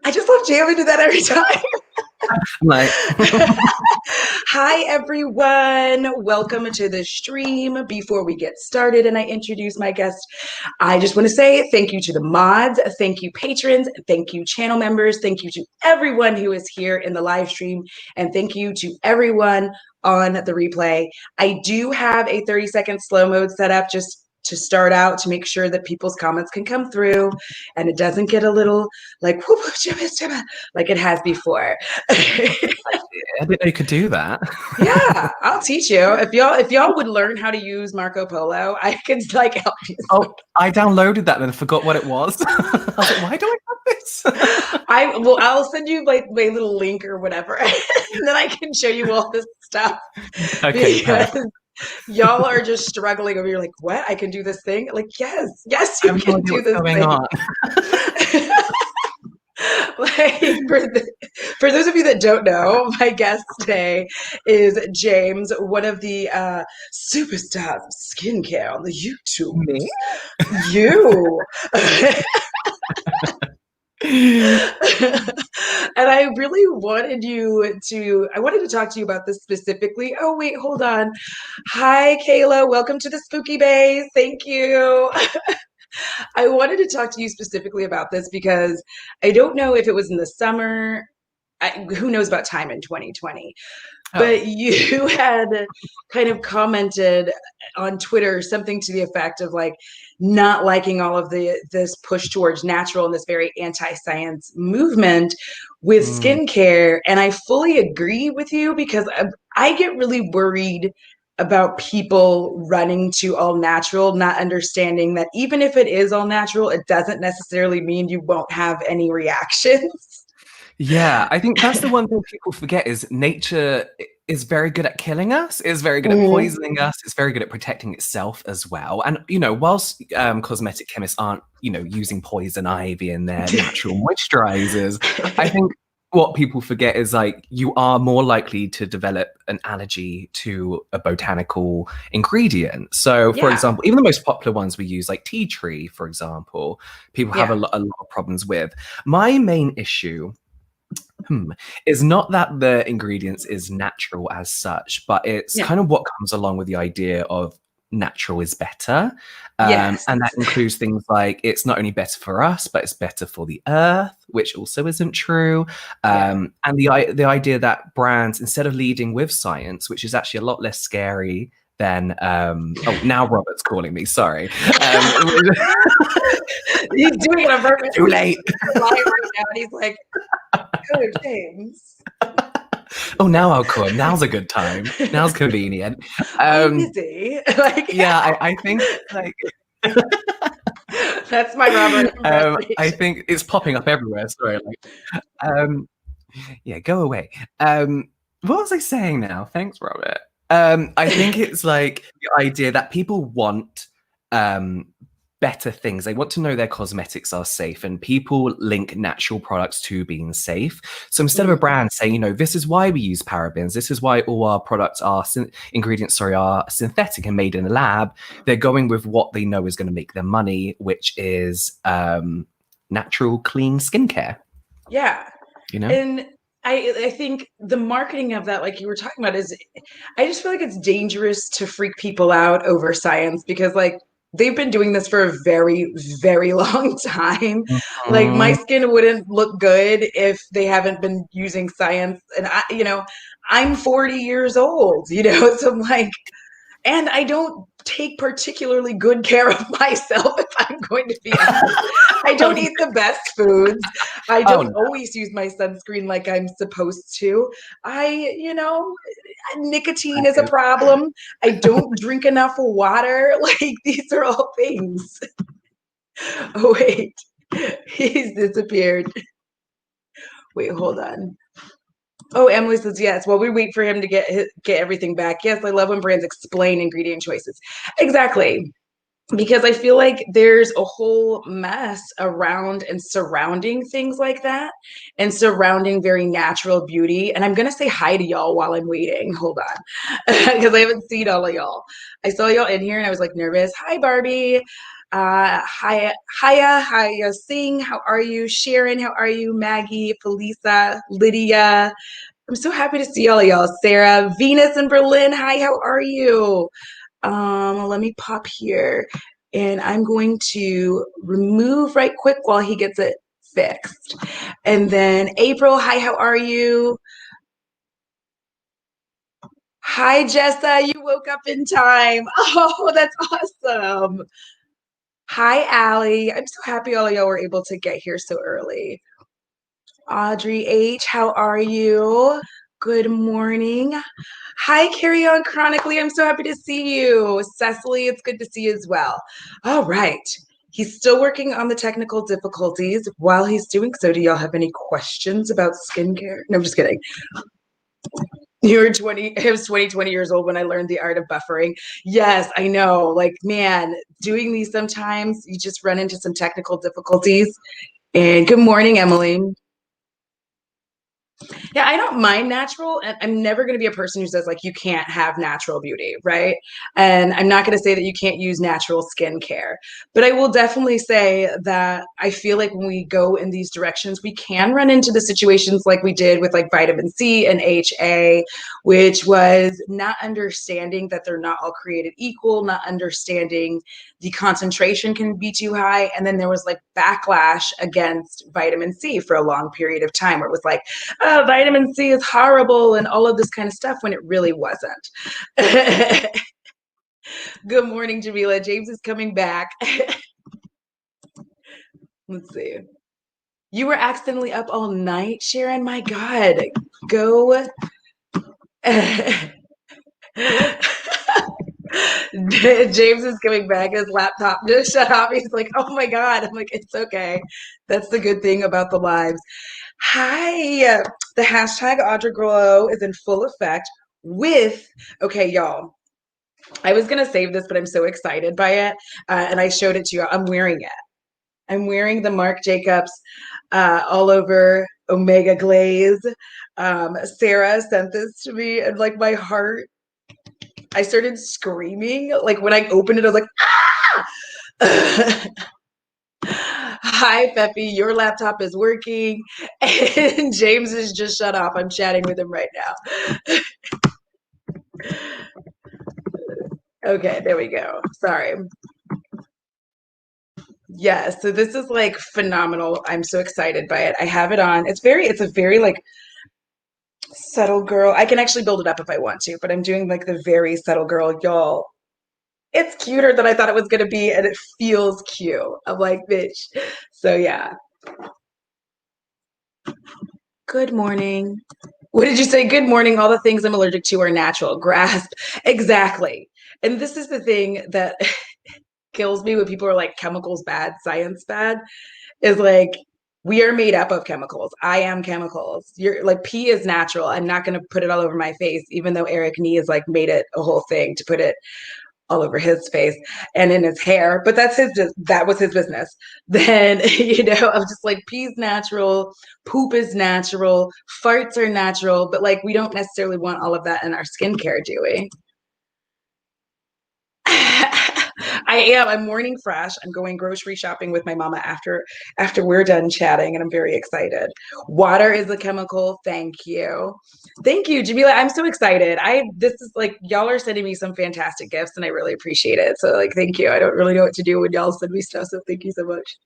I just love jamming to that every time. Like, Hi, everyone. Welcome to the stream. Before we get started and I introduce my guest, I just want to say thank you to the mods, thank you, patrons, thank you, channel members, thank you to everyone who is here in the live stream, and thank you to everyone on the replay. I do have a 30-second slow mode set up just to start out to make sure that people's comments can come through and it doesn't get a little like whoop, like it has before. I didn't know you could do that. Yeah, I'll teach you. If y'all would learn how to use Marco Polo, I could like help you. Oh, I downloaded that and then forgot what it was. I was like, why do I have this? I'll send you like my little link or whatever, and then I can show you all this stuff. Okay, Because y'all are just struggling over. You're like, what? I can do this thing? Like, yes, I you have no can idea do what's this going thing. on. Like for those of you that don't know, my guest today is James, one of the superstars of skincare on the YouTube. Me? You. And I really wanted to talk to you about this specifically. Oh, wait, hold on. Hi, Kayla. Welcome to the Spooky Bays. Thank you. I wanted to talk to you specifically about this because I don't know if it was in the summer. Who knows about time in 2020? But you had kind of commented on Twitter something to the effect of like not liking all of this push towards natural and this very anti-science movement with skincare. And I fully agree with you because I get really worried about people running to all natural, not understanding that even if it is all natural, it doesn't necessarily mean you won't have any reactions. Yeah, I think that's the one thing people forget is nature is very good at killing us, is very good at poisoning us, it's very good at protecting itself as well. And, whilst cosmetic chemists aren't, using poison ivy in their natural moisturizers, I think what people forget is like you are more likely to develop an allergy to a botanical ingredient. So, for example, even the most popular ones we use, like tea tree, for example, people have a lot of problems with. My main issue is not that the ingredients is natural as such, but it's kind of what comes along with the idea of natural is better. And that includes things like it's not only better for us, but it's better for the earth, which also isn't true. And the idea that brands, instead of leading with science, which is actually a lot less scary than now Robert's calling me, sorry. He's doing it on purpose. Too late. Right now, and he's like, "Oh, James." Oh, now I'll call him. Now's a good time. Now's convenient. I'm busy. Like, yeah, I think like that's my Robert. I think it's popping up everywhere. Sorry, yeah, go away. What was I saying now? Thanks, Robert. I think it's like the idea that people want better things. They want to know their cosmetics are safe, and people link natural products to being safe. So instead of a brand saying, this is why we use parabens, this is why all our products are are synthetic and made in a lab, they're going with what they know is going to make them money, which is natural, clean skincare. Yeah. And I think the marketing of that, like you were talking about, is I just feel like it's dangerous to freak people out over science because like they've been doing this for a very, very long time. Like my skin wouldn't look good if they haven't been using science. And I'm 40 years old, so I'm like, and I don't take particularly good care of myself, if I'm going to be honest. I don't eat the best foods. I don't always use my sunscreen like I'm supposed to. Nicotine is a problem. I don't drink enough water. Like, these are all things. Oh, wait. He's disappeared. Wait, hold on. Oh, Emily says yes. Well, we wait for him to get everything back. Yes, I love when brands explain ingredient choices. Exactly. because I feel like there's a whole mess around and surrounding things like that and surrounding very natural beauty. And I'm going to say hi to y'all while I'm waiting. Hold on. Because I haven't seen all of y'all. I saw y'all in here and I was like nervous. Hi, Barbie. Hiya Singh. How are you? Sharon, how are you? Maggie, Felisa, Lydia. I'm so happy to see all of y'all. Sarah, Venus in Berlin. Hi, how are you? Let me pop here and I'm going to remove right quick while he gets it fixed. And then April, hi, how are you? Hi, Jessa, you woke up in time. Oh, that's awesome. Hi, Allie. I'm so happy all of y'all were able to get here so early. Audrey H, how are you? Good morning. Hi, Carry On Chronically. I'm so happy to see you. Cecily, it's good to see you as well. All right. He's still working on the technical difficulties. While he's doing so, do y'all have any questions about skincare? No, I'm just kidding. You were 20, I was 20 years old when I learned the art of buffering. Yes, I know. Like, man, doing these sometimes, you just run into some technical difficulties. And good morning, Emily. Yeah, I don't mind natural, and I'm never going to be a person who says like you can't have natural beauty, right? And I'm not going to say that you can't use natural skincare, but I will definitely say that I feel like when we go in these directions, we can run into the situations like we did with like vitamin C and HA, which was not understanding that they're not all created equal, not understanding the concentration can be too high, and then there was like backlash against vitamin C for a long period of time where it was like, oh, vitamin C is horrible and all of this kind of stuff when it really wasn't. Good morning, Jamila. James is coming back. Let's see. You were accidentally up all night, Sharon? My God. Go. James is coming back. His laptop just shut off. He's like, oh my God. I'm like, it's okay. That's the good thing about the lives. Hi. The hashtag Audra Glow is in full effect with, okay, y'all. I was going to save this, but I'm so excited by it. And I showed it to you. I'm wearing it. I'm wearing the Marc Jacobs all over Omega Glaze. Sarah sent this to me, and like my heart, I started screaming. Like when I opened it, I was like, ah! Hi, Peppy. Your laptop is working, and James is just shut off. I'm chatting with him right now. Okay, there we go. Sorry. Yes, so this is like phenomenal. I'm so excited by it. I have it on. It's a very like subtle girl. I can actually build it up if I want to, but I'm doing like the very subtle girl, y'all. It's cuter than I thought it was gonna be, and it feels cute. I'm like, bitch. So yeah. Good morning. What did you say? Good morning. All the things I'm allergic to are natural. Grasp. Exactly. And this is the thing that kills me when people are like chemicals bad, science bad, is like we are made up of chemicals. I am chemicals. You're like pee is natural. I'm not gonna put it all over my face, even though Eric Nee has like made it a whole thing to put it all over his face and in his hair, but that was his business. Then I'm just like pee's natural, poop is natural, farts are natural, but like we don't necessarily want all of that in our skincare, do we? I'm morning fresh. I'm going grocery shopping with my mama after we're done chatting, and I'm very excited. Water is a chemical. Thank you. Thank you, Jamila. I'm so excited. This is like y'all are sending me some fantastic gifts and I really appreciate it. So like thank you. I don't really know what to do when y'all send me stuff, so thank you so much.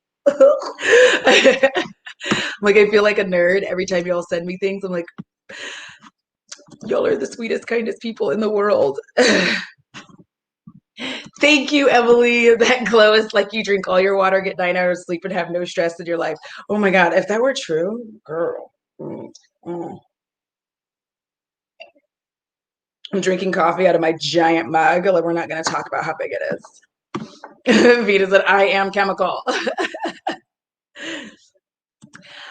Like I feel like a nerd every time y'all send me things. I'm like, y'all are the sweetest, kindest people in the world. Thank you, Emily. That glow is like you drink all your water, get 9 hours of sleep, and have no stress in your life. Oh my God, if that were true, girl. Mm, mm. I'm drinking coffee out of my giant mug. Like, we're not going to talk about how big it is. Vita said, I am chemical.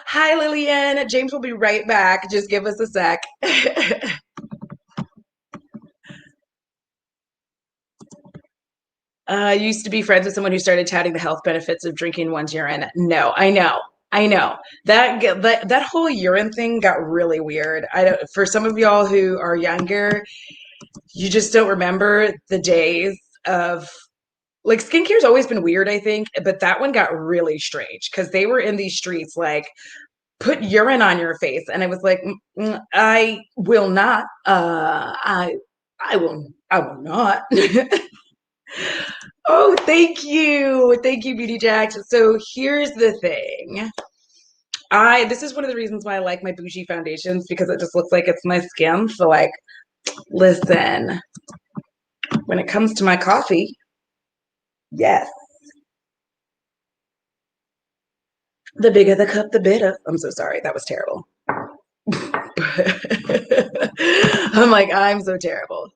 Hi, Lillian. James will be right back. Just give us a sec. Used to be friends with someone who started touting the health benefits of drinking one's urine. No, I know. I know that whole urine thing got really weird. I don't, for some of y'all who are younger, you just don't remember the days of like skincare's always been weird, I think, but that one got really strange because they were in these streets like put urine on your face, and I was like, I will not. I will not. Oh, thank you, Beauty Jax. So here's the thing. This is one of the reasons why I like my bougie foundations because it just looks like it's my skin. So like, listen, when it comes to my coffee, yes, the bigger the cup, the better. I'm so sorry. That was terrible. I'm like, I'm so terrible.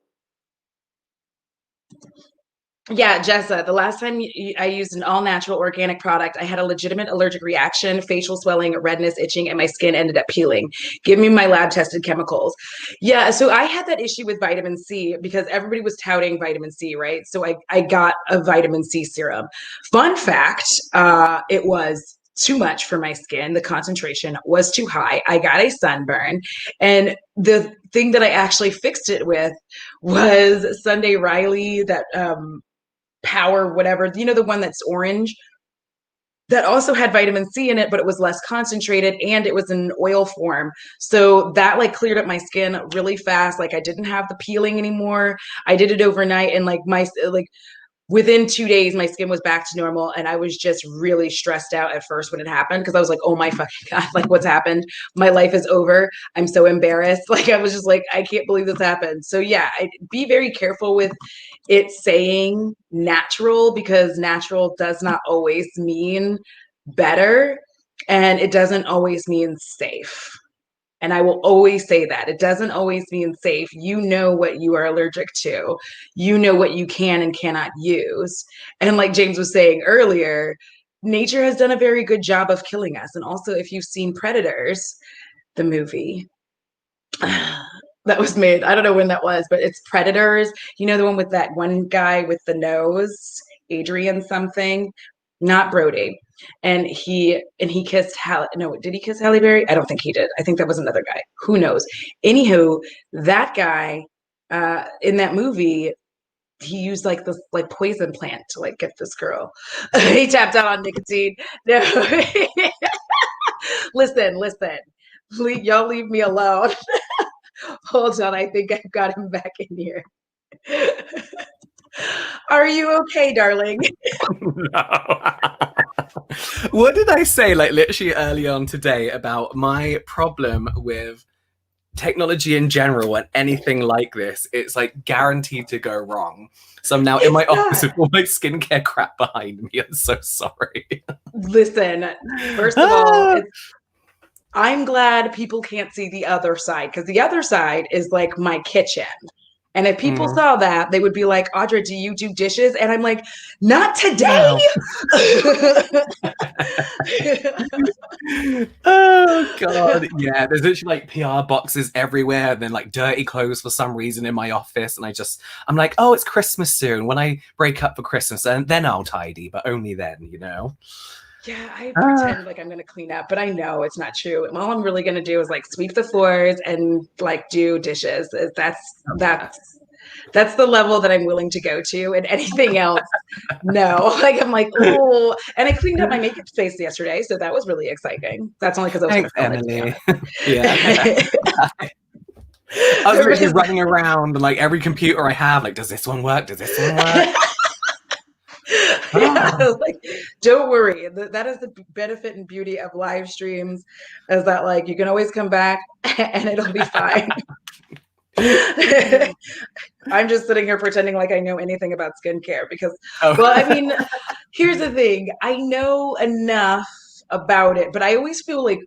Yeah, Jessa, the last time I used an all natural organic product, I had a legitimate allergic reaction, facial swelling, redness, itching, and my skin ended up peeling. Give me my lab tested chemicals. Yeah, so I had that issue with vitamin C because everybody was touting vitamin C, right? So I got a vitamin C serum. Fun fact, it was too much for my skin. The concentration was too high. I got a sunburn. And the thing that I actually fixed it with was Sunday Riley, that Power, whatever, you know, the one that's orange that also had vitamin C in it, but it was less concentrated and it was in oil form. So that like cleared up my skin really fast. Like I didn't have the peeling anymore. I did it overnight and like within 2 days, my skin was back to normal. And I was just really stressed out at first when it happened because I was like, oh my fucking God, like what's happened? My life is over. I'm so embarrassed. Like I was just like, I can't believe this happened. So yeah, be very careful with it saying natural because natural does not always mean better and it doesn't always mean safe. And I will always say that it doesn't always mean safe. You know what you are allergic to. You know what you can and cannot use. And like James was saying earlier, nature has done a very good job of killing us. And also, if you've seen Predators, the movie that was made, I don't know when that was, but it's Predators. You know, the one with that one guy with the nose, Adrian something, not Brody, and he kissed Halle. No, did he kiss Halle Berry? I don't think he did. I think that was another guy. Who knows? Anywho, that guy in that movie, he used like this like poison plant to like get this girl. He tapped out on nicotine. No, listen. Y'all leave me alone. Hold on, I think I've got him back in here. Are you okay, darling? No. What did I say, like, literally early on today about my problem with technology in general and anything like this? It's like guaranteed to go wrong. So I'm now in my office with all my skincare crap behind me. I'm so sorry. Listen, first of all, I'm glad people can't see the other side because the other side is like my kitchen. And if people saw that, they would be like, Audra, do you do dishes? And I'm like, not today. No. Oh God. Yeah, there's literally like PR boxes everywhere and then like dirty clothes for some reason in my office. And I'm like, oh, it's Christmas soon. When I break up for Christmas, and then I'll tidy, but only then, you know. Yeah, I pretend like I'm going to clean up, but I know it's not true. And all I'm really going to do is like sweep the floors and like do dishes. That's the level that I'm willing to go to. And anything else, no. Like I'm like, oh, and I cleaned up my makeup space yesterday, so that was really exciting. That's only because I was going to film Emily. it. Yeah. I was literally running around and like every computer I have, like, does this one work? Does this one work? Yeah, like don't worry. That is the benefit and beauty of live streams, is that like you can always come back and it'll be fine. I'm just sitting here pretending like I know anything about skincare because, well, I mean, here's the thing. I know enough about it, but I always feel like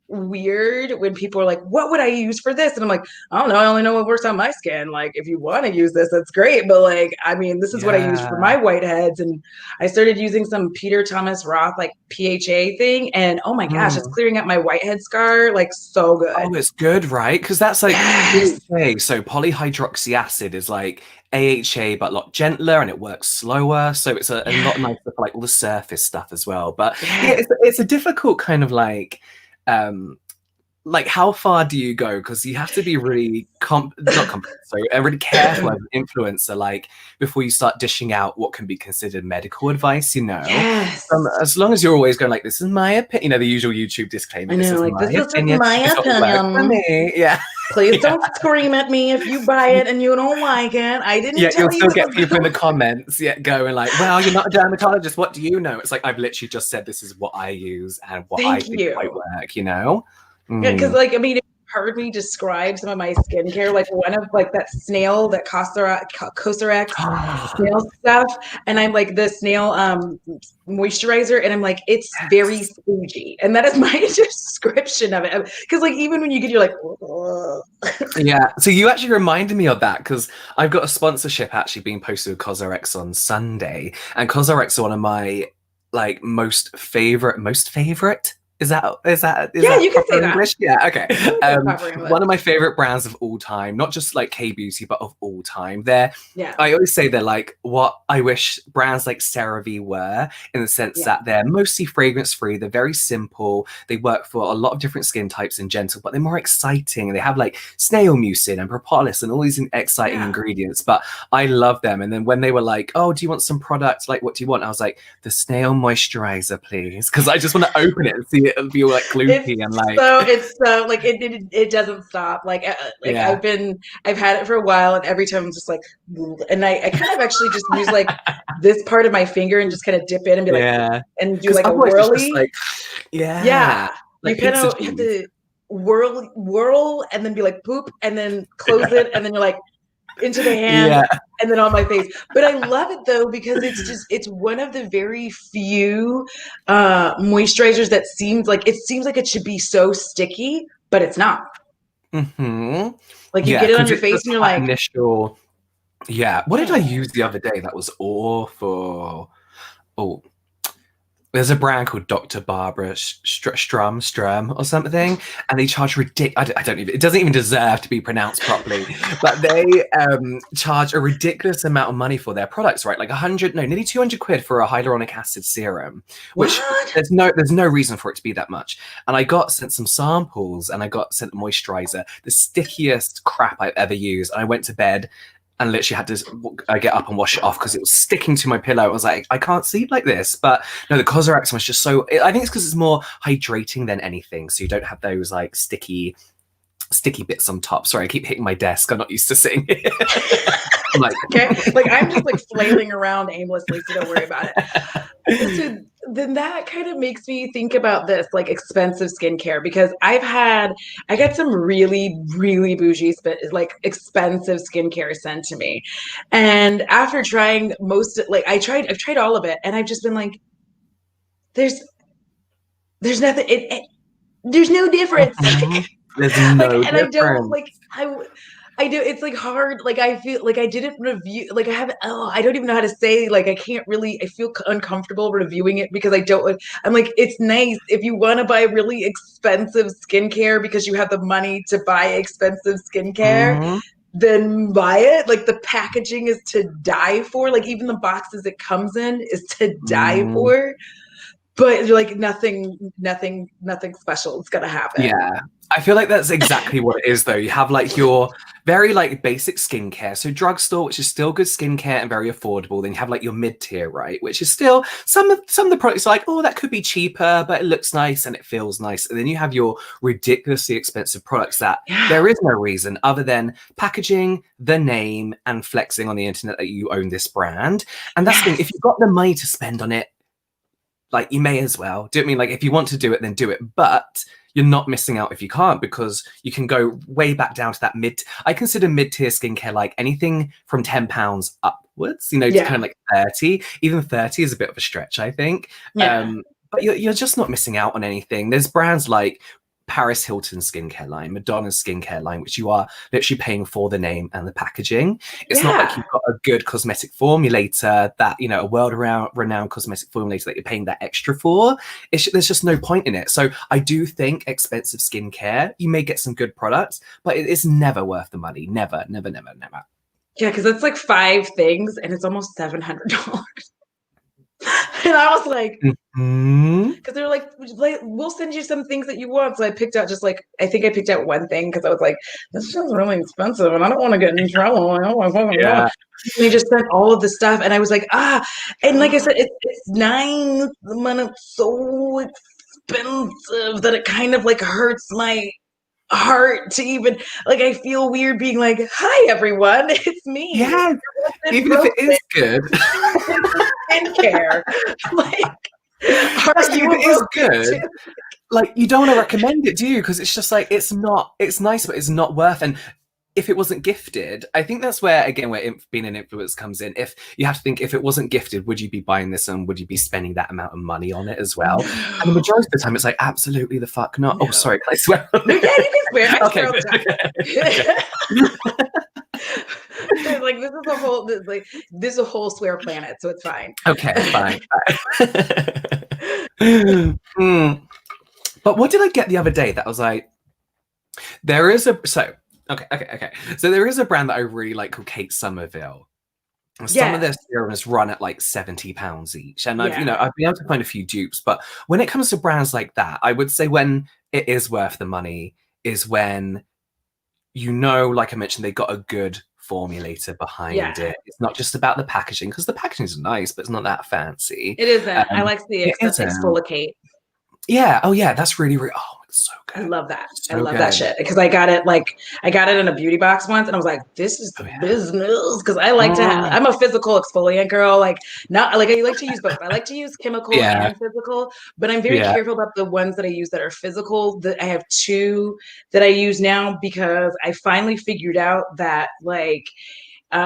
weird when people are like, what would I use for this? And I'm like, I don't know. I only know what works on my skin. Like, if you want to use this, that's great. But like, I mean, this is what I use for Yeah. my whiteheads. And I started using some Peter Thomas Roth, like PHA thing. And oh my gosh, it's Mm. clearing up my whitehead scar like so good. Oh, it's good, right? Because that's like Yes. PHA. So polyhydroxy acid is like AHA, but a lot gentler and it works slower. So it's a lot Yeah. nicer for like all the surface stuff as well. But yeah, Yes. it's a difficult kind of um, like how far do you go? Because you have to be really not so really careful as an influencer, like before you start dishing out what can be considered medical advice, you know. Yes. As long as you're always going like, this is my opinion, you know, the usual YouTube disclaimer, I this know, is like, my this is just opinion, my it's what works for opinion. me. Yeah. Please Yeah. don't scream at me if you buy it and you don't like it. I didn't Yeah, you'll tell you still it get was people in the good. comments, yeah, going like, well, you're not a dermatologist, what do you know? It's like, I've literally just said this is what I use and what I Thank think might you. work, you know? Yeah, because Mm. like I mean, if you've heard me describe some of my skincare, like one of like that snail, that Cosrx snail stuff, and I'm like the snail moisturizer, and I'm like it's very Yes. spongy, and that is my description of it. Because like even when you get, you're like, ugh. Yeah, so you actually reminded me of that because I've got a sponsorship actually being posted with CosRX on Sunday, and CosRX are one of my like most favorite. Is Yeah, that you can say proper that. English? Yeah, okay. You can say proper English. One of my favorite brands of all time, not just like K beauty, but of all time. Yeah, I always say they're like what I wish brands like CeraVe were, in the sense yeah, that they're mostly fragrance free. They're very simple. They work for a lot of different skin types and gentle, but they're more exciting. They have like snail mucin and propolis and all these exciting yeah. ingredients. But I love them. And then when they were like, "Oh, do you want some product? Like, what do you want?" I was like, "The snail moisturizer, please," because I just want to open it and see it and be like It's gloopy and like, it's so like it doesn't stop. Like yeah, I've had it for a while, and every time I'm just like, and I kind of actually just use like this part of my finger and just kind of dip in and be like, yeah. and do Because like a otherwise, it's just whirly. like, yeah, Yeah, you like kind pizza of have cheese. to whirl and then be like poop and then close it and then you're like into the hand Yeah. and then on my face. But I love it though because it's one of the very few moisturizers that seems like it should be so sticky, but it's not. Hmm. Like you Yeah, get it on because your it's face just and you're that like, initial. Yeah. What did I oh, use the other day that was awful? Oh, there's a brand called Dr. Barbara Strum or something, and they charge ridiculous. I don't even. It doesn't even deserve to be pronounced properly, but they charge a ridiculous amount of money for their products. Right, like 100, no, nearly 200 quid for a hyaluronic acid serum, which what? there's no reason for it to be that much. And I got sent some samples, and I got sent a moisturizer, the stickiest crap I've ever used. And I went to bed and literally had to get up and wash it off because it was sticking to my pillow. I was like, I can't sleep like this. But no, the Cosrx was just so. I think it's because it's more hydrating than anything, so you don't have those like sticky bits on top. Sorry, I keep hitting my desk. I'm not used to sitting here. I'm like, Okay, like I'm just like flailing around aimlessly, so don't worry about it. So then that kind of makes me think about this like expensive skincare because I got some really really bougie like expensive skincare sent to me, and after trying I've tried all of it, and I've just been like, there's there's nothing there's no difference. mhm, there's Like, no and I don't difference. like I do. It's like hard. Like I feel like I didn't review. Like I haven't. Oh, I don't even know how to say. Like I can't really. I feel uncomfortable reviewing it because I don't. I'm like, it's nice if you want to buy really expensive skincare because you have the money to buy expensive skincare. Mhm, Then buy it. Like the packaging is to die for. Like even the boxes it comes in is to die mhm. for. But like nothing special is gonna happen. Yeah. I feel like that's exactly what it is though. You have like your very like basic skincare. So drugstore, which is still good skincare and very affordable. Then you have like your mid-tier, right? Which is still some of the products are like, oh, that could be cheaper, but it looks nice and it feels nice. And then you have your ridiculously expensive products that Yeah. there is no reason other than packaging, the name, and flexing on the internet that you own this brand. And that's the thing, if Yes. you've got the money to spend on it, like you may as well. Do you know what I mean? Like if you want to do it, then do it. But you're not missing out if you can't because you can go way back down to that mid. I consider mid-tier skincare like anything from £10 upwards. You know, to kind Yeah. of like 30. Even 30 is a bit of a stretch, I think. Yeah. But you're just not missing out on anything. There's brands like Paris Hilton skincare line, Madonna's skincare line, which you are literally paying for the name and the packaging. It's not like Yeah. you've got a good cosmetic formulator that, you know, a world-renowned cosmetic formulator that you're paying that extra for. There's just no point in it. So I do think expensive skincare, you may get some good products, but it's never worth the money. Never, never, never, never. Yeah, because it's like 5 things and it's almost $700. And I was like, because they're like, we'll send you some things that you want. So I picked out I think I picked out one thing because I was like, this is really expensive and I don't want to get in trouble. I don't want to know. Yeah. They just sent all of the stuff. And I was like, and like I said, it's 9 a month. It's so expensive that it kind of like hurts my heart to even, like, I feel weird being like, hi, everyone, it's me. Yeah, even if it is good. Skincare. Like, If it is good, like, you don't want to recommend it, do you? Because it's just like, it's nice, but it's not worth. And if it wasn't gifted, I think that's where, again, where being an influencer comes in. If you have to think, if it wasn't gifted, would you be buying this and would you be spending that amount of money on it as well? No. And the majority of the time, it's like, absolutely the fuck not. No. Oh, sorry, can I swear? Yeah, you can swear. I Okay, swear all the time. Like, this is a whole swear planet, so it's fine. Okay, fine. But what did I get the other day that I was like, there is a okay. So there is a brand that I really like called Kate Somerville. Some of their serums run at like £70 each, and I've been able to find a few dupes. But when it comes to brands like that, I would say when it is worth the money is when, you know, like I mentioned, they got a good formulator behind it. It's not just about the packaging, because the packaging is nice, but it's not that fancy. It isn't. I like the exfoliate. Yeah. Oh, yeah. That's really, really. Oh, it's so good. I love that. So I love that shit because I got it in a beauty box once, and I was like, "This is the business." Because I like to. I'm a physical exfoliant girl. Like, not like I like to use both. I like to use chemical and physical, but I'm very careful about the ones that I use that are physical. That I have 2 that I use now because I finally figured out that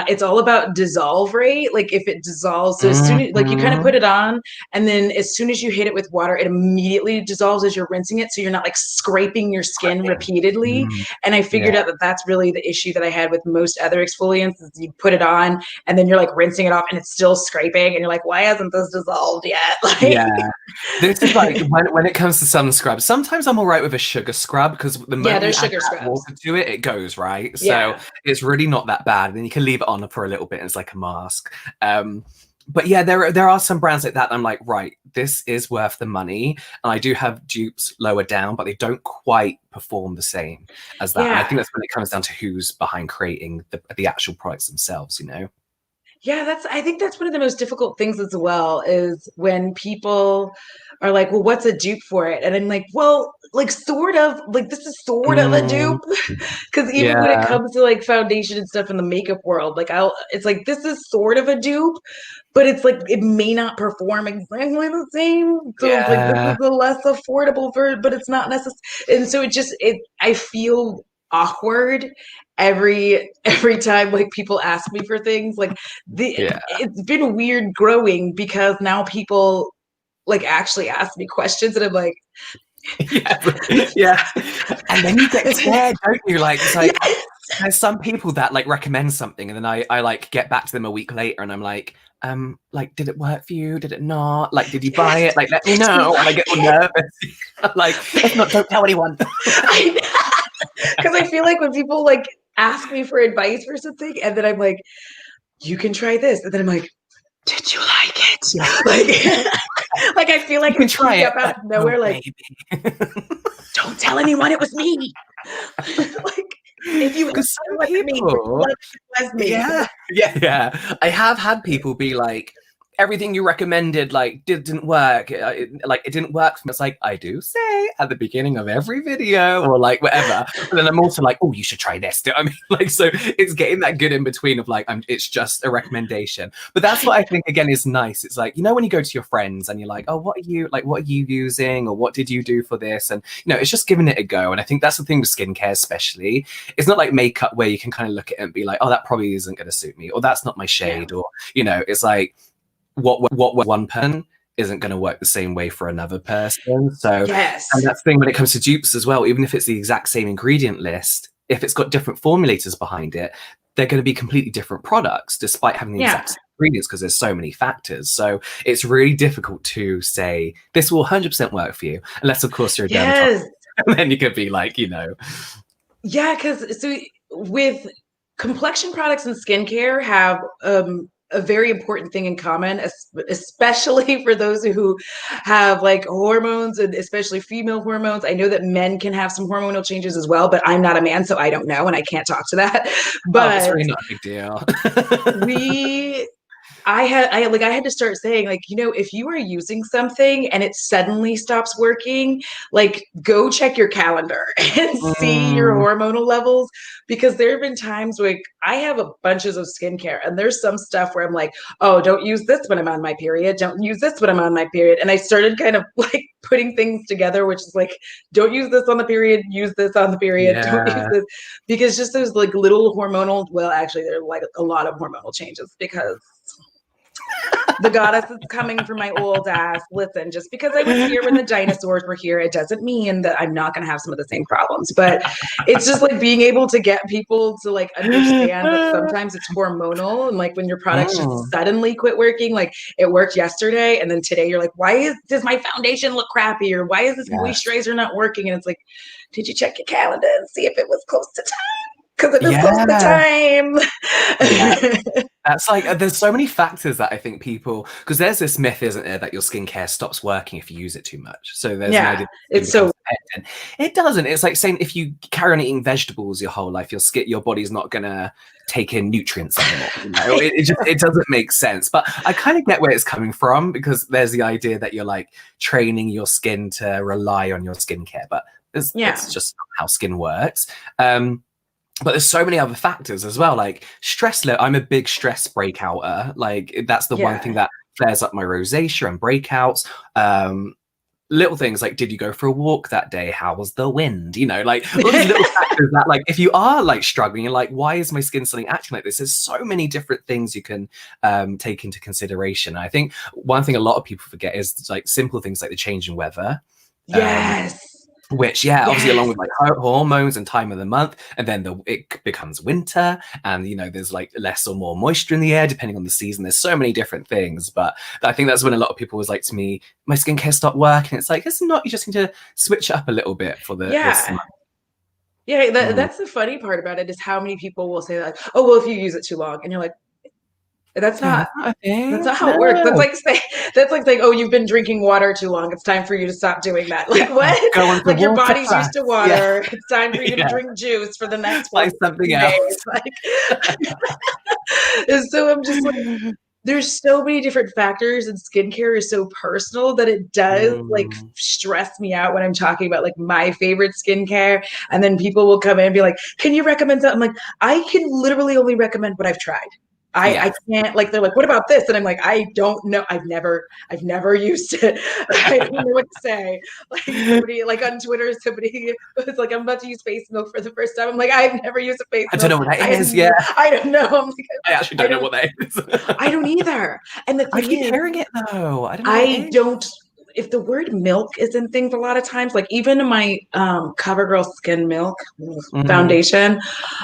it's all about dissolve rate. Like, if it dissolves, so as soon as, like, you kind of put it on, and then as soon as you hit it with water, it immediately dissolves as you're rinsing it. So you're not like scraping your skin repeatedly. And I figured out that that's really the issue that I had with most other exfoliants is you put it on and then you're like rinsing it off and it's still scraping. And you're like, why hasn't this dissolved yet? Like, this is like when it comes to some scrubs, sometimes I'm all right with a sugar scrub because the moment there's you sugar add scrubs. water to it, it goes, right? So it's really not that bad. And then you can leave it on for a little bit as like a mask. But yeah, there are some brands like that I'm like, right, this is worth the money. And I do have dupes lower down, but they don't quite perform the same as that. And I think that's when it comes down to who's behind creating the actual products themselves, you know? Yeah, I think that's one of the most difficult things as well, is when people are like, well, what's a dupe for it? And I'm like, well, like, sort of, like, this is sort of a dupe. Because even when it comes to like foundation and stuff in the makeup world, like, it's like, this is sort of a dupe, but it's like, it may not perform exactly the same. So it's like, this is a less affordable version, but it's not necessary. And so I feel awkward every time like people ask me for things. Like, it's been weird growing because now people like actually ask me questions and I'm like, and then you get scared, don't you? Like, it's like there's some people that like recommend something and then I like get back to them a week later and I'm like, did it work for you? Did it not? Like, did you buy it? Like, let me know. And I get all nervous. I'm like, if not, don't tell anyone. Because I feel like when people like ask me for advice for something and then I'm like, you can try this, and then I'm like, did you like it? Like I feel like you can try it up out of nowhere, like, don't tell anyone it was me. Like, if you because some people, I have had people be like, everything you recommended like didn't work. It didn't work for me. It's like, I do say at the beginning of every video or like whatever, but then I'm also like, oh, you should try this. Do you know what I mean? Like, so it's getting that good in between of like, it's just a recommendation. But that's what I think again is nice. It's like, you know, when you go to your friends and you're like, oh, what are you using, or what did you do for this? And you know, it's just giving it a go. And I think that's the thing with skincare, especially. It's not like makeup where you can kind of look at it and be like, oh, that probably isn't going to suit me, or that's not my shade, or you know, it's like, what one person isn't going to work the same way for another person. So, Yes. and that's the thing when it comes to dupes as well, even if it's the exact same ingredient list, if it's got different formulators behind it, they're going to be completely different products despite having the exact same ingredients because there's so many factors. So it's really difficult to say this will 100% work for you, unless of course you're a dermatologist. And then you could be like, you know. Yeah, because so with complexion products and skincare have a very important thing in common, especially for those who have like hormones and especially female hormones. I know that men can have some hormonal changes as well, but I'm not a man, so I don't know and I can't talk to that. Oh, it's But really not a big deal. I had to start saying, like, you know, if you are using something and it suddenly stops working, like, go check your calendar and see your hormonal levels, because there have been times like I have a bunches of skincare and there's some stuff where I'm like, oh, don't use this when I'm on my period, don't use this when I'm on my period. And I started kind of like putting things together, which is like, don't use this on the period, use this on the period, don't use this, because just those like little hormonal, well, actually there are like a lot of hormonal changes because the goddess is coming for my old ass. Listen, just because I was here when the dinosaurs were here, it doesn't mean that I'm not going to have some of the same problems. But it's just like being able to get people to like understand that sometimes it's hormonal, and like when your products just suddenly quit working, like it worked yesterday and then today you're like, why does my foundation look crappy, or why is this moisturizer not working? And it's like, did you check your calendar and see if it was close to time? Because if it's close to time. That's like, there's so many factors that I think people, because there's this myth, isn't there, that your skincare stops working if you use it too much. So there's an idea it's so it doesn't. It's like saying if you carry on eating vegetables your whole life, your body's not gonna take in nutrients anymore. You know? it doesn't make sense. But I kind of get where it's coming from, because there's the idea that you're like training your skin to rely on your skincare, but it's just not how skin works. But there's so many other factors as well, like stress. I'm a big stress breakouter. Like that's the one thing that flares up my rosacea and breakouts. Little things like, did you go for a walk that day? How was the wind? You know, like all these little factors that, like, if you are like struggling, you're like, why is my skin suddenly acting like this? There's so many different things you can take into consideration. I think one thing a lot of people forget is like simple things like the change in weather. Which, obviously along with like hormones and time of the month, and then it becomes winter, and you know there's like less or more moisture in the air depending on the season. There's so many different things, but I think that's when a lot of people was like to me, my skincare stopped working. It's like, it's not. You just need to switch it up a little bit for this month. That's the funny part about it, is how many people will say like, oh well, if you use it too long, and you're like, that's not how it works. That's like saying, oh, you've been drinking water too long, it's time for you to stop doing that. Like, what? Like, your body's used to water. It's time for you to drink juice for the next something days. else. Like, and so I'm just like, there's so many different factors, and skincare is so personal that it does like stress me out when I'm talking about like my favorite skincare, and then people will come in and be like, can you recommend something? I'm like, I can literally only recommend what I've tried. I can't, like, they're like, what about this? And I'm like, I don't know. I've never used it. I don't know what to say. Like, somebody like on Twitter, somebody was like, I'm about to use face milk for the first time. I'm like, I've never used a face milk. I don't know what that is. I don't know. I'm like, I actually don't know what that is. I don't either. And the thing I keep hearing it though. I don't. If the word milk is in things a lot of times, like even in my CoverGirl Skin Milk foundation,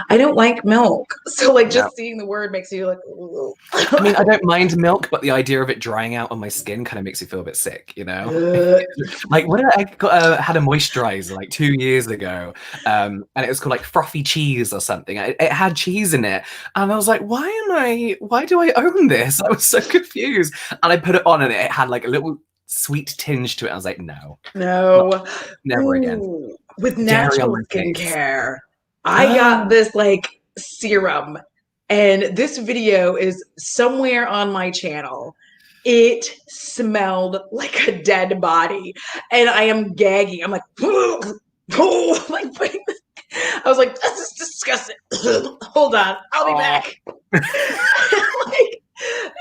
I don't like milk. So like just seeing the word makes you like, ooh. I mean, I don't mind milk, but the idea of it drying out on my skin kind of makes me feel a bit sick, you know? Like, what did I had a moisturizer like 2 years ago, and it was called like Frothy Cheese or something. It had cheese in it, and I was like, why do I own this? I was so confused. And I put it on, and it had like a little sweet tinge to it. I was like, no, never again. With natural skincare, I got this like serum, and this video is somewhere on my channel. It smelled like a dead body, and I am gagging. I'm like, like putting this. I was like, this is disgusting. Hold on, I'll be back. Like,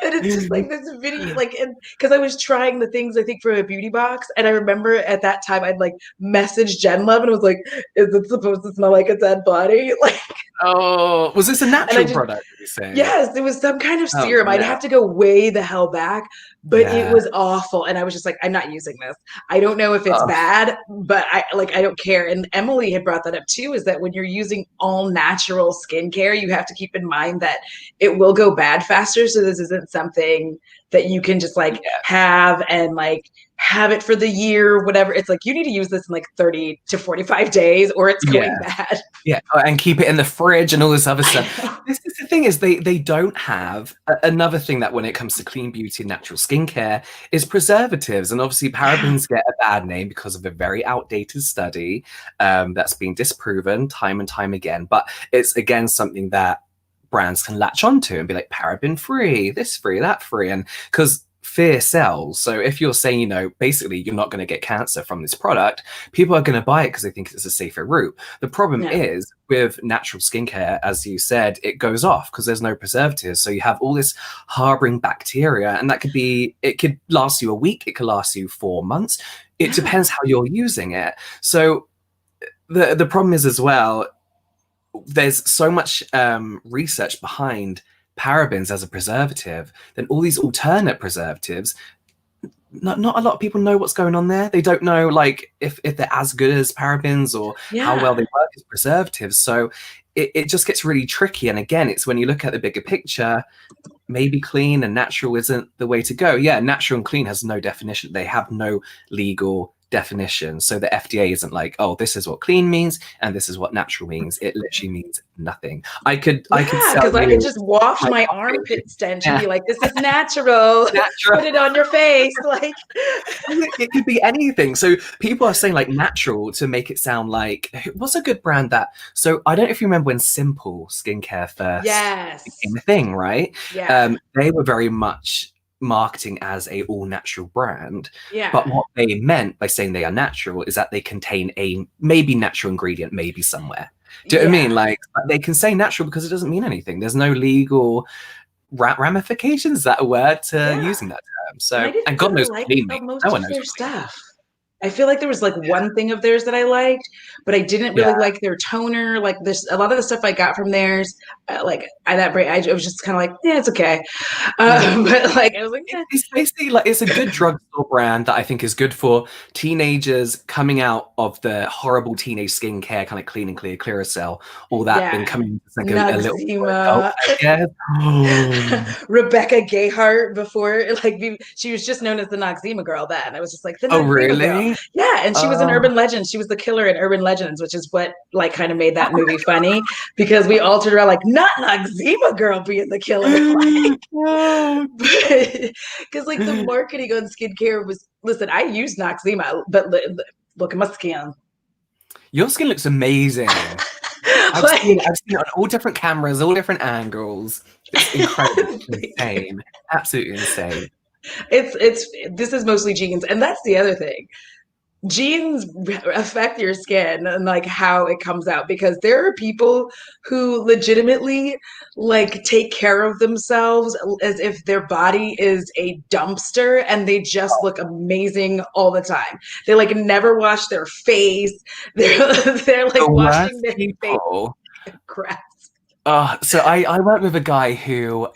And it's just like this video, like, because I was trying the things I think from a beauty box, and I remember at that time I'd like messaged Jen Love and was like, "Is it supposed to smell like a dead body?" Like, Oh, was this a and I natural just product, did you say? yes, it was some kind of Oh, serum. I'd yeah. have to go way the hell back, but it Yeah. was awful. And I was just like, I'm not using this. I don't know if it's Oh, bad, but I don't care. And Emily had brought that up too, is that when you're using all natural skincare, you have to keep in mind that it will go bad faster. So this isn't something that you can just like yeah. have and like have it for the year, whatever. It's like you need to use this in like 30 to 45 days or it's Yeah. going bad. Yeah, and keep it in the fridge and all this other I stuff. know. This is the thing is they don't have another thing that when it comes to clean beauty and natural skincare is preservatives. And obviously Yeah. parabens get a bad name because of a very outdated study that's been disproven time and time again. But it's again something that brands can latch onto and be like paraben free, this free, that free. And because fear sells. So if you're saying, basically you're not going to get cancer from this product, people are going to buy it because they think it's a safer route. The problem Yeah. is with natural skincare, as you said, it goes off because there's no preservatives. So you have all this harboring bacteria, and it could last you a week, it could last you 4 months. It Yeah. depends how you're using it. So the problem is as well, there's so much research behind parabens as a preservative, then all these alternate preservatives, not a lot of people know what's going on there. They don't know like if they're as good as parabens or how well Yeah. they work as preservatives. So it just gets really tricky. And again, it's when you look at the bigger picture, maybe clean and natural isn't the way to go. Yeah, natural and clean has no definition. They have no legal definition. So the FDA isn't like, oh, this is what clean means and this is what natural means. It literally means nothing. I could Yeah, sell because I could you just wash my my coffee. armpit stench and Yeah, be like, this is natural. natural. Put it on your face. Like, It could be anything. So people are saying like natural to make it sound like what's a good brand that. So I don't know if you remember when Simple skincare first yes. became a thing, right? Yeah. They were very much marketing as a all natural brand, but Yeah. what they meant by saying they are natural is that they contain a maybe natural ingredient, maybe somewhere. Do you know what I mean? Yeah. Like they can say natural because it doesn't mean anything. There's no legal ramifications, is that a word to Yeah. using that term? And I So, and didn't God really knows what like clean means. No most one of knows their what clean means. stuff. I feel like there was like one thing of theirs that I liked, but I didn't Yeah. really like their toner. Like this, a lot of the stuff I got from theirs, like I was just kind of like, yeah, it's okay. Yeah. But like, I was like, It's basically like it's a good drugstore brand that I think is good for teenagers coming out of the horrible teenage skincare, kind of clean and clear cell, all that, then yeah, coming into like a little more adult, Noxzema. I guess. Rebecca Gayheart before, like she was just known as the Noxzema girl then. I was just like the Oh, Noxzema girl. really? Yeah, and she was in Oh, Urban Legends. She was the killer in Urban Legends, which is what like kind of made that movie funny because we altered around like not Noxzema girl being the killer. Like oh. because like the marketing on skincare was listen, I use Noxzema, but look at my skin. Your skin looks amazing. Like I've seen it on all different cameras, all different angles. It's incredible. It's insane. Absolutely insane. it's this is mostly genes, and that's the other thing. Genes affect your skin and like how it comes out because there are people who legitimately like take care of themselves as if their body is a dumpster and they just look amazing all the time. They like never wash their face. They're like The washing worst their face people. crap. So I worked with a guy who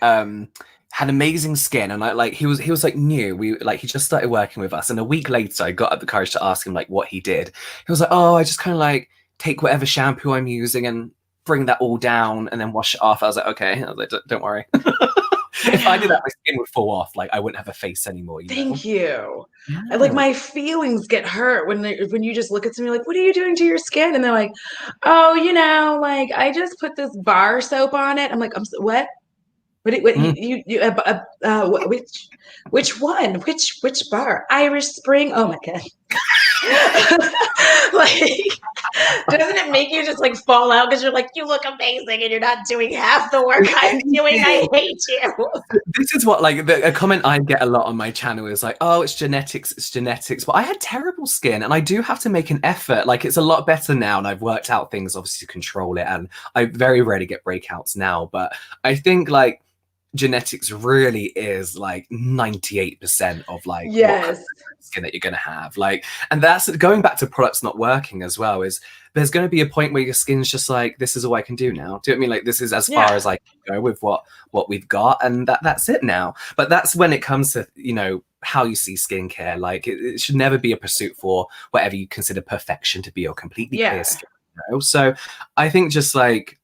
had amazing skin, and he was like new. He just started working with us, and a week later I got up the courage to ask him like what he did. He was like, "Oh, I just kind of like take whatever shampoo I'm using and bring that all down and then wash it off." I was like, "Okay." I was like, "Don't worry." I If I did that, know. my skin would fall off. Like I wouldn't have a face anymore. Thank you. I, like Yeah. my feelings get hurt when you just look at somebody like, what are you doing to your skin? And they're like, oh, like I just put this bar soap on it. I'm like, what? What Mm. which one? Which bar? Irish Spring. Oh my god! Like, doesn't it make you just like fall out because you're like, you look amazing and you're not doing half the work I'm doing? I Anything. hate you. This is what like a comment I get a lot on my channel is like, oh, it's genetics. But I had terrible skin, and I do have to make an effort. Like it's a lot better now, and I've worked out things obviously to control it, and I very rarely get breakouts now. But I think like genetics really is like 98% of like what kind Yes. of skin that you're going to have. Like, and that's going back to products not working as well, is there's going to be a point where your skin's just like, this is all I can do now. Do you know what I mean? Like, this is as far Yeah. as I can go with what we've got, and that's it now. But that's when it comes to, you know, how you see skincare. Like, it should never be a pursuit for whatever you consider perfection to be, or completely clear Yeah. skin. You know? So I think just like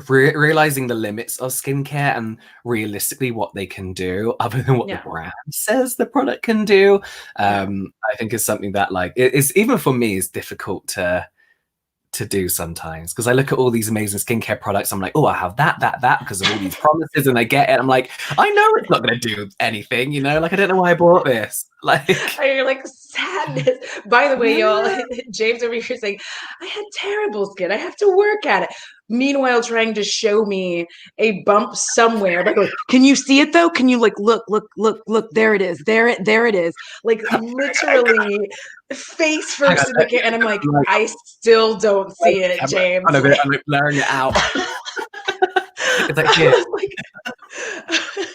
realizing the limits of skincare and realistically what they can do other than what the Yeah. brand says the product can do, Yeah. I think is something that like it's even for me is difficult to do sometimes, because I look at all these amazing skincare products. I'm like, oh, I have that because of all these promises, and I get it. I'm like, I know it's not going to do anything, you know, like I don't know why I bought this. Like, You're like sadness. By the way, y'all, yeah, James over here saying, I had terrible skin. I have to work at it. Meanwhile, trying to show me a bump somewhere. Like, can you see it though? Can you like look? There it is. There it is. Like literally face hang on, first in the camera. And I'm like, I'm like, I still don't see it, James. I'm like blurring it out. It's like, I here. was like,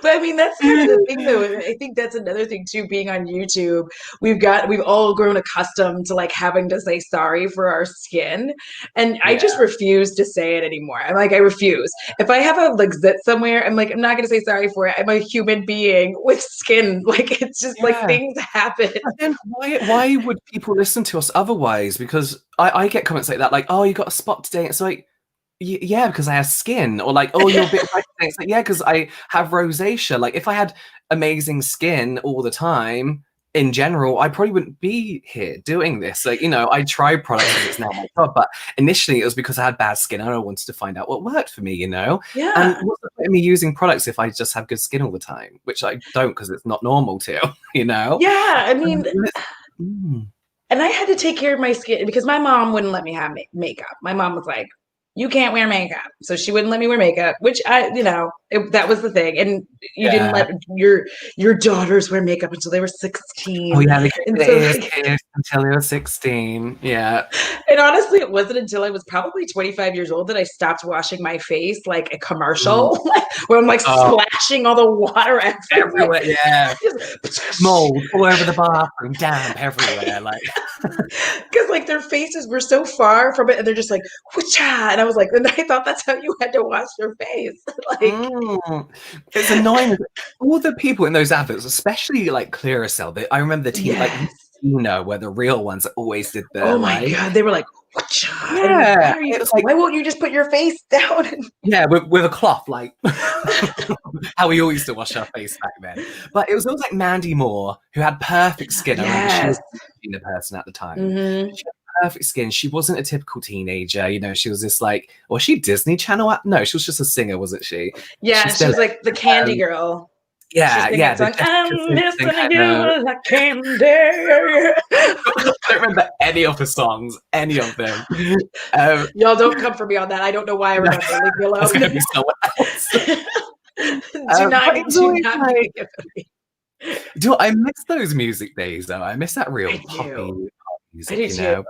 but I mean, that's kind of the thing, though. I think that's another thing too. Being on YouTube, we've all grown accustomed to like having to say sorry for our skin, and I Yeah, just refuse to say it anymore. I'm like, I refuse. If I have a like zit somewhere, I'm like, I'm not gonna say sorry for it. I'm a human being with skin. Like it's just like yeah. things happen. But then why would people listen to us otherwise? Because I get comments like that, like, oh, you got a spot today. It's like, yeah, because I have skin, or like, oh, you're a bit white today. It's like, yeah, because I have rosacea. Like, if I had amazing skin all the time in general, I probably wouldn't be here doing this. Like, you know, I tried products because it's now my job, but initially it was because I had bad skin and I wanted to find out what worked for me, you know? And Yeah, what's the point of me using products if I just have good skin all the time, which I don't, because it's not normal to, you know? yeah. I mean, Mm. and I had to take care of my skin because my mom wouldn't let me have makeup. My mom was like, "You can't wear makeup," so she wouldn't let me wear makeup. Which that was the thing. And you didn't Yeah. let your daughters wear makeup until they were Oh 16. yeah, they kept And the so, ears like, pierced until they were 16. Yeah. and honestly, it wasn't until I was probably 25 years old that I stopped washing my face like a Mm. commercial, where I'm like Oh, splashing all the water everywhere. everywhere. Yeah. Just Mold all over the bathroom, damp everywhere. Like, because like their faces were so far from it, and they're just like, whoocha, and I was like, and I thought that's how you had to wash your face. Like, mm. It's annoying. All the people in those adverts, especially like Clearasil, I remember the team, like, yes. you know, were the real ones that always did the Oh my like, God. They were like, whoocha. And I'm like, yeah. It was like, why won't you just put your face down? And yeah, with a cloth, like how we all used to wash our face back then. But it was always like Mandy Moore, who had perfect skin. I remember she yes. was the person at the time. Hmm. She had perfect skin. She wasn't a typical teenager. You know, she was this like, was she Disney Channel? No, she was just a singer, wasn't she? She Yeah. She still was is. like the candy Um, girl. She was yeah, singing yeah, that the song. Jessica I'm Simpson missing kind of. you like candy. I don't remember any of the songs, any of them. Um, Y'all don't come for me on that. I don't know why I no, remember. Leave me that's alone. going to be someone else. But it was Do always not like, give me. do I miss those music days though? I miss that real I poppy do. pop I do music, you too. know.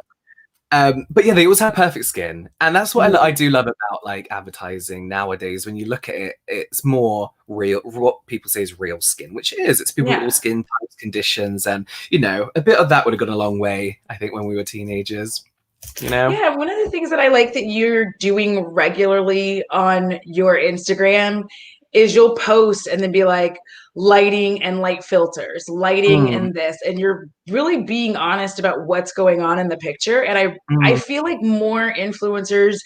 But yeah, they always have perfect skin, and that's what I Mhm. do love about like advertising nowadays. When you look at it, it's more real. What people say is real skin, which it is. It's people with all Yeah. skin types, conditions, and you know, a bit of that would have gone a long way. I think when we were teenagers, you know. Yeah, one of the things that I like that you're doing regularly on your Instagram is you'll post and then be like lighting and light filters, lighting Mm, and this, and you're really being honest about what's going on in the picture. And I mm, feel like more influencers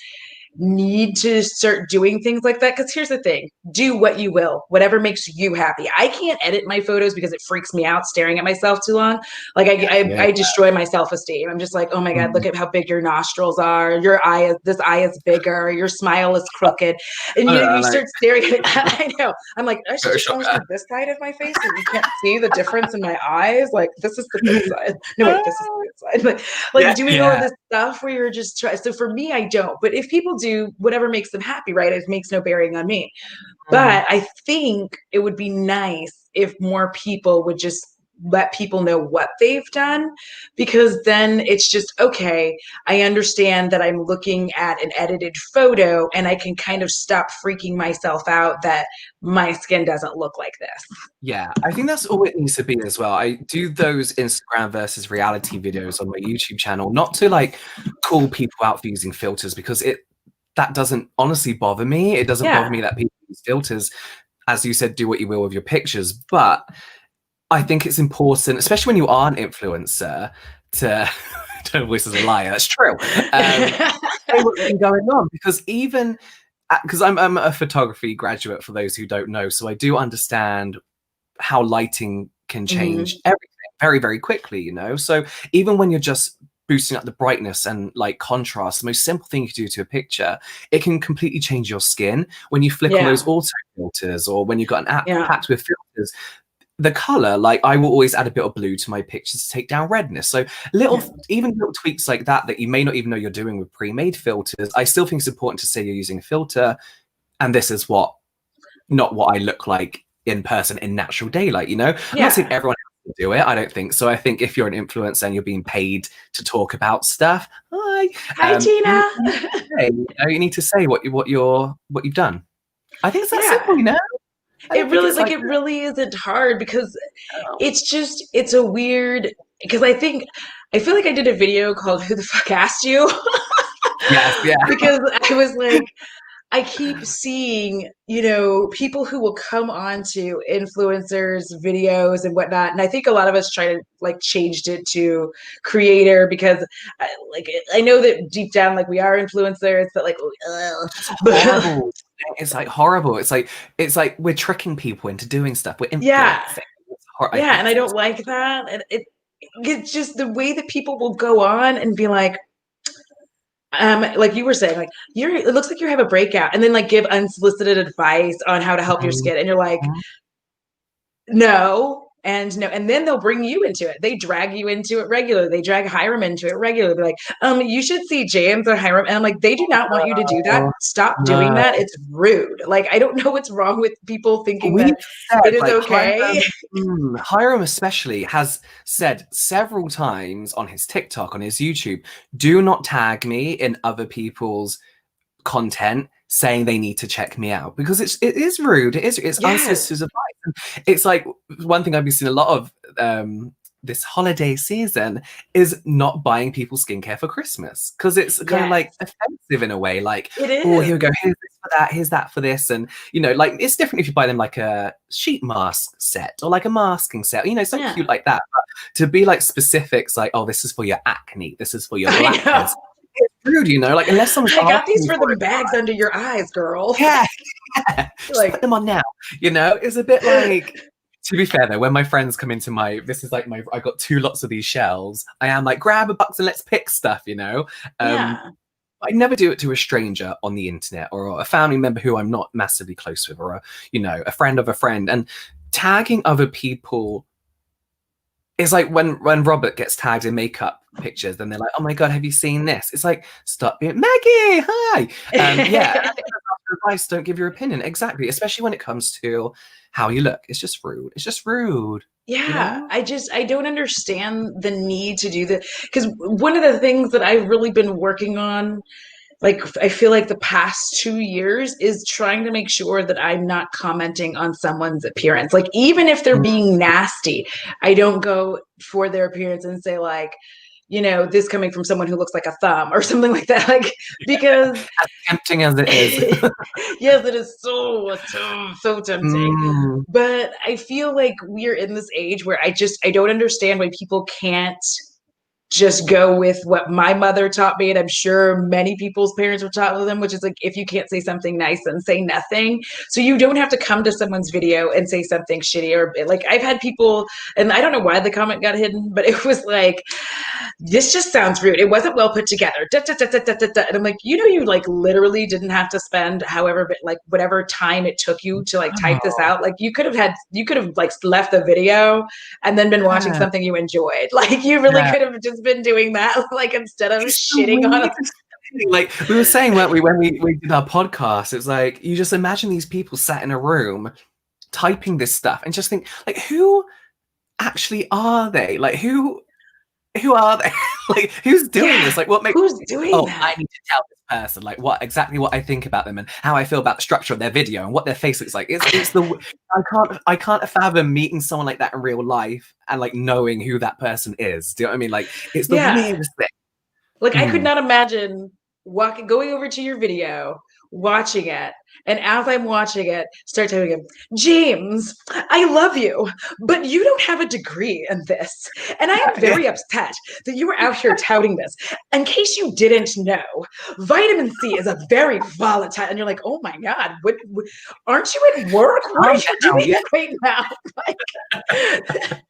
need to start doing things like that. Because here's the thing, do what you will, whatever makes you happy. I can't edit my photos because it freaks me out staring at myself too long. Like yeah. I destroy my self-esteem. I'm just like, oh my God, Mm. look at how big your nostrils are. This eye is bigger. Your smile is crooked. And I don't know, you like start staring at it. I know. I'm like, I should just only show Photoshop. this side of my face so you can't see the difference in my eyes. Like this is the good side. No, wait, this is the good side. Like Yeah, doing all yeah. this stuff where you're just trying. So for me, I don't. But if people do whatever makes them happy, right? It makes no bearing on me. Mm. But I think it would be nice if more people would just let people know what they've done, because then it's just, okay, I understand that I'm looking at an edited photo and I can kind of stop freaking myself out that my skin doesn't look like this. Yeah, I think that's all it needs to be as well. I do those Instagram versus reality videos on my YouTube channel, not to like call people out for using filters, because that doesn't honestly bother me. It doesn't bother Yeah. me that people use filters. As you said, do what you will with your pictures. But I think it's important, especially when you are an influencer, to don't voice as a liar. That's true. Say what's been going on, because even because I'm a photography graduate, for those who don't know, so I do understand how lighting can change Mhm. everything very, very quickly, you know? So even when you're just boosting up the brightness and like contrast, the most simple thing you can do to a picture, it can completely change your skin. When you flick on those Yeah. auto filters, or when you've got an app Yeah. packed with filters, the color, like I will always add a bit of blue to my pictures to take down redness. So Yeah. even little tweaks like that you may not even know you're doing with pre-made filters, I still think it's important to say you're using a filter, and this is not what I look like in person in natural daylight, you know? I'm not saying Yeah. everyone has to do it. I don't think so. I think if you're an influencer and you're being paid to talk about stuff, hi, Hi, you Tina. need to say, you need to say what you've done. I think it's that simple, Yeah. you know? I It don't think really, it's like, like, it really isn't hard, because oh. it's just, it's a weird, because I feel like I did a video called Who the Fuck Asked You? Yes, yeah. Because I was like, I keep seeing, people who will come on to influencers' videos and whatnot. And I think a lot of us try to like changed it to creator, because I know that deep down, like, we are influencers, but like, ugh. It's just But horrible. It's like horrible. It's like we're tricking people into doing stuff. We're yeah, influencing. I yeah. And hate I it. don't like that. And it's just the way that people will go on and be like, like you were saying, like, it looks like you have a breakout, and then like give unsolicited advice on how to help your Mhm. skin. And you're like, no, and no. And then they'll bring you into it. They drag you into it regularly. They drag Hiram into it regularly. They're like, you should see James or Hiram. And I'm like, they do not want you to do that. Oh, Stop doing no. that. It's rude. Like, I don't know what's wrong with people thinking We've that said, it is like, okay. Hiram especially has said several times on his TikTok, on his YouTube, do not tag me in other people's content saying they need to check me out, because it is rude. It's Yes. unsolicited advice. It's like one thing I've been seeing a lot of this holiday season is not buying people skincare for Christmas, because it's kind of Yes. like offensive in a way. Like, It oh, here is. we go. Here's this for that. Here's that for this. And like it's different if you buy them like a sheet mask set or like a masking set. Something Yeah. cute like that. But to be like specifics, like, oh, this is for your acne. This is for your I blackheads. know. It's rude, like unless someone's I got asking these you for for them it. bags under your eyes, girl. Yeah, yeah. Just put Like, them on now. It's a bit like, to be fair though, when my friends come into this is like I got two lots of these shelves. I am like, grab a box and let's pick stuff. yeah. I never do it to a stranger on the internet, or a family member who I'm not massively close with, or a friend of a friend. And tagging other people is like when Robert gets tagged in makeup pictures, then they're like, "Oh my god, have you seen this?" It's like, stop being Maggie. Hi, yeah. I think that's advice. Don't give your opinion. Exactly, especially when it comes to how you look. It's just rude. It's just rude. You Yeah, know. I don't understand the need to do that, because one of the things that I've really been working on, like, I feel like the past 2 years, is trying to make sure that I'm not commenting on someone's appearance. Like, even if they're being nasty, I don't go for their appearance and say, like, this coming from someone who looks like a thumb or something like that. Like, because As tempting as it is. yes, it is so tempting. Mm. But I feel like we're in this age where I don't understand why people can't just go with what my mother taught me, and I'm sure many people's parents were taught with them, which is like, if you can't say something nice, then say nothing. So you don't have to come to someone's video and say something shitty. Or like, I've had people, and I don't know why the comment got hidden, but it was like, this just sounds rude. It wasn't well put together. Da, da, da, da, da, da, da. And I'm like, you like literally didn't have to spend however, like whatever time it took you to like type this Oh, out. Like, you could have like left the video and then been watching yeah, something you enjoyed. Like, you really yeah. could have just been doing that, like, instead of It's the shitting on them. weirdest thing. Like we were saying, weren't we, when we did our podcast? It's like you just imagine these people sat in a room typing this stuff and just think, like, who actually are they? Like, who are they? Like, who's doing Yeah. this? Like, what makes Who's doing oh, I that? need to tell this person like what I think about them and how I feel about the structure of their video and what their face looks like. It's the I can't fathom meeting someone like that in real life and like knowing who that person is. Do you know what I mean? Like, it's the Yeah. weirdest thing. Like I could Mm. not imagine going over to your video, watching it, and as I'm watching it, start telling him, James, I love you, but you don't have a degree in this. And I am Yeah. very upset that you were out here touting this. In case you didn't know, vitamin C is a very volatile. And you're like, oh my God, what aren't you at work? What Calm are you down. doing Yeah. right now? Like, like,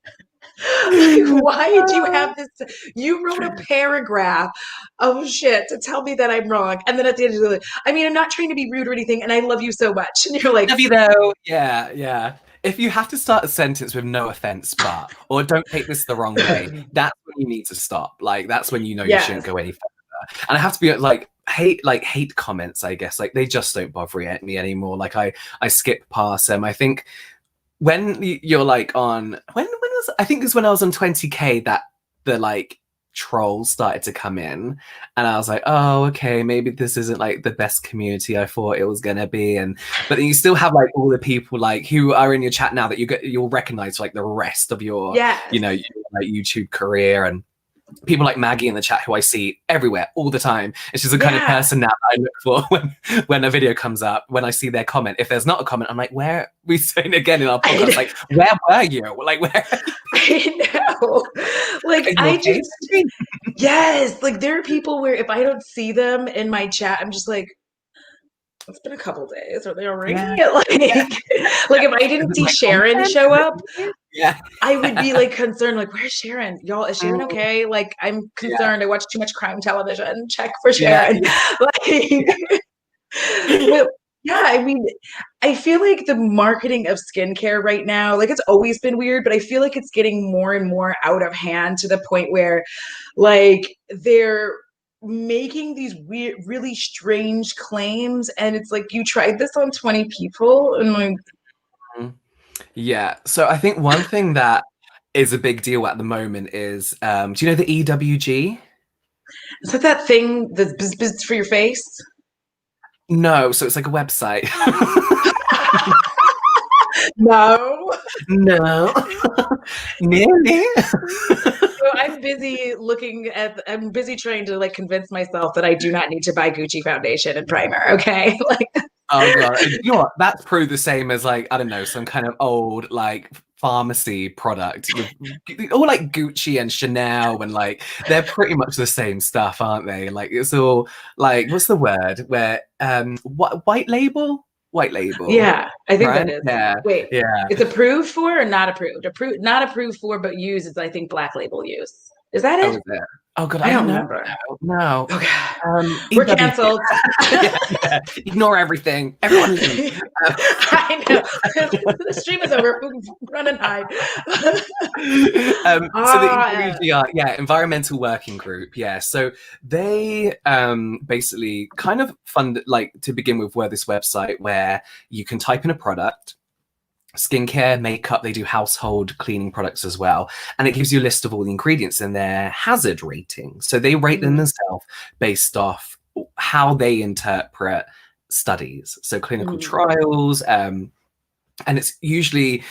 why do you have this? You wrote a paragraph of shit to tell me that I'm wrong. And then at the end of the day, I mean, I'm not trying to be rude or anything, and I love you so much. And you're like, Love you though. Yeah, yeah. If you have to start a sentence with no offense, but, or don't take this the wrong way, that's when you need to stop. Like, that's when you know you shouldn't yes, go any further. And I have to be like hate comments, I guess. Like, they just don't bother me anymore. Like, I skip past them. I think when you're like on when was I think it was when I was on 20K that the like trolls started to come in, and I was like, oh, okay, maybe this isn't like the best community I thought it was gonna be. And but then you still have like all the people like who are in your chat now that you'll recognize like the rest of your yes, your like YouTube career, and people like Maggie in the chat who I see everywhere all the time. And she's the kind of yeah. person now that I look for when a video comes up, when I see their comment. If there's not a comment, I'm like, where we saying again in our podcast? Like, where were you? Like, where I know. are Like, you I okay? just, yes. Like, there are people where if I don't see them in my chat, I'm just like, it's been a couple days. Are they all right? Yeah. Like, like if I Is didn't it see my Sharon content? show Is up, it yeah. I would be like concerned, like, where's Sharon? Y'all, is Sharon Mm, okay? Like, I'm yeah. concerned. I watch too much crime television. Check for Yeah. Sharon. Like, but yeah, I mean, I feel like the marketing of skincare right now, like it's always been weird, but I feel like it's getting more and more out of hand to the point where like they're making these weird, really strange claims. And it's like, you tried this on 20 people and like, Yeah. So I think one thing that is a big deal at the moment is do you know the EWG? is that thing that's biz for your face? No, so it's like a website. No. No. Nearly. So I'm busy trying to like convince myself that I do not need to buy Gucci foundation and primer. Okay. Like, Oh god. You know what? That's probably the same as like, I don't know, some kind of old like pharmacy product with all like Gucci and Chanel, and like they're pretty much the same stuff, aren't they? Like, it's all like, what's the word? Where what white label? White label. yeah, I think that Right? is. Yeah. Wait, Yeah. it's approved for or not approved? Approved, not approved for, but used is I think black label use. Is that Oh, it? is it? Oh god, I I don't don't know. remember. No. Okay. We're EWG. canceled. Yeah, yeah. Ignore everything. Everyone leave. I know. The stream is over. Run and hide. So the Ah, EWG are, yeah, Environmental Working Group. Yeah. So they basically kind of fund, like, to begin with, were this website where you can type in a product, skincare, makeup, they do household cleaning products as well. And it gives you a list of all the ingredients and their hazard rating. So they rate them themselves based off how they interpret studies. So clinical trials, and it's usually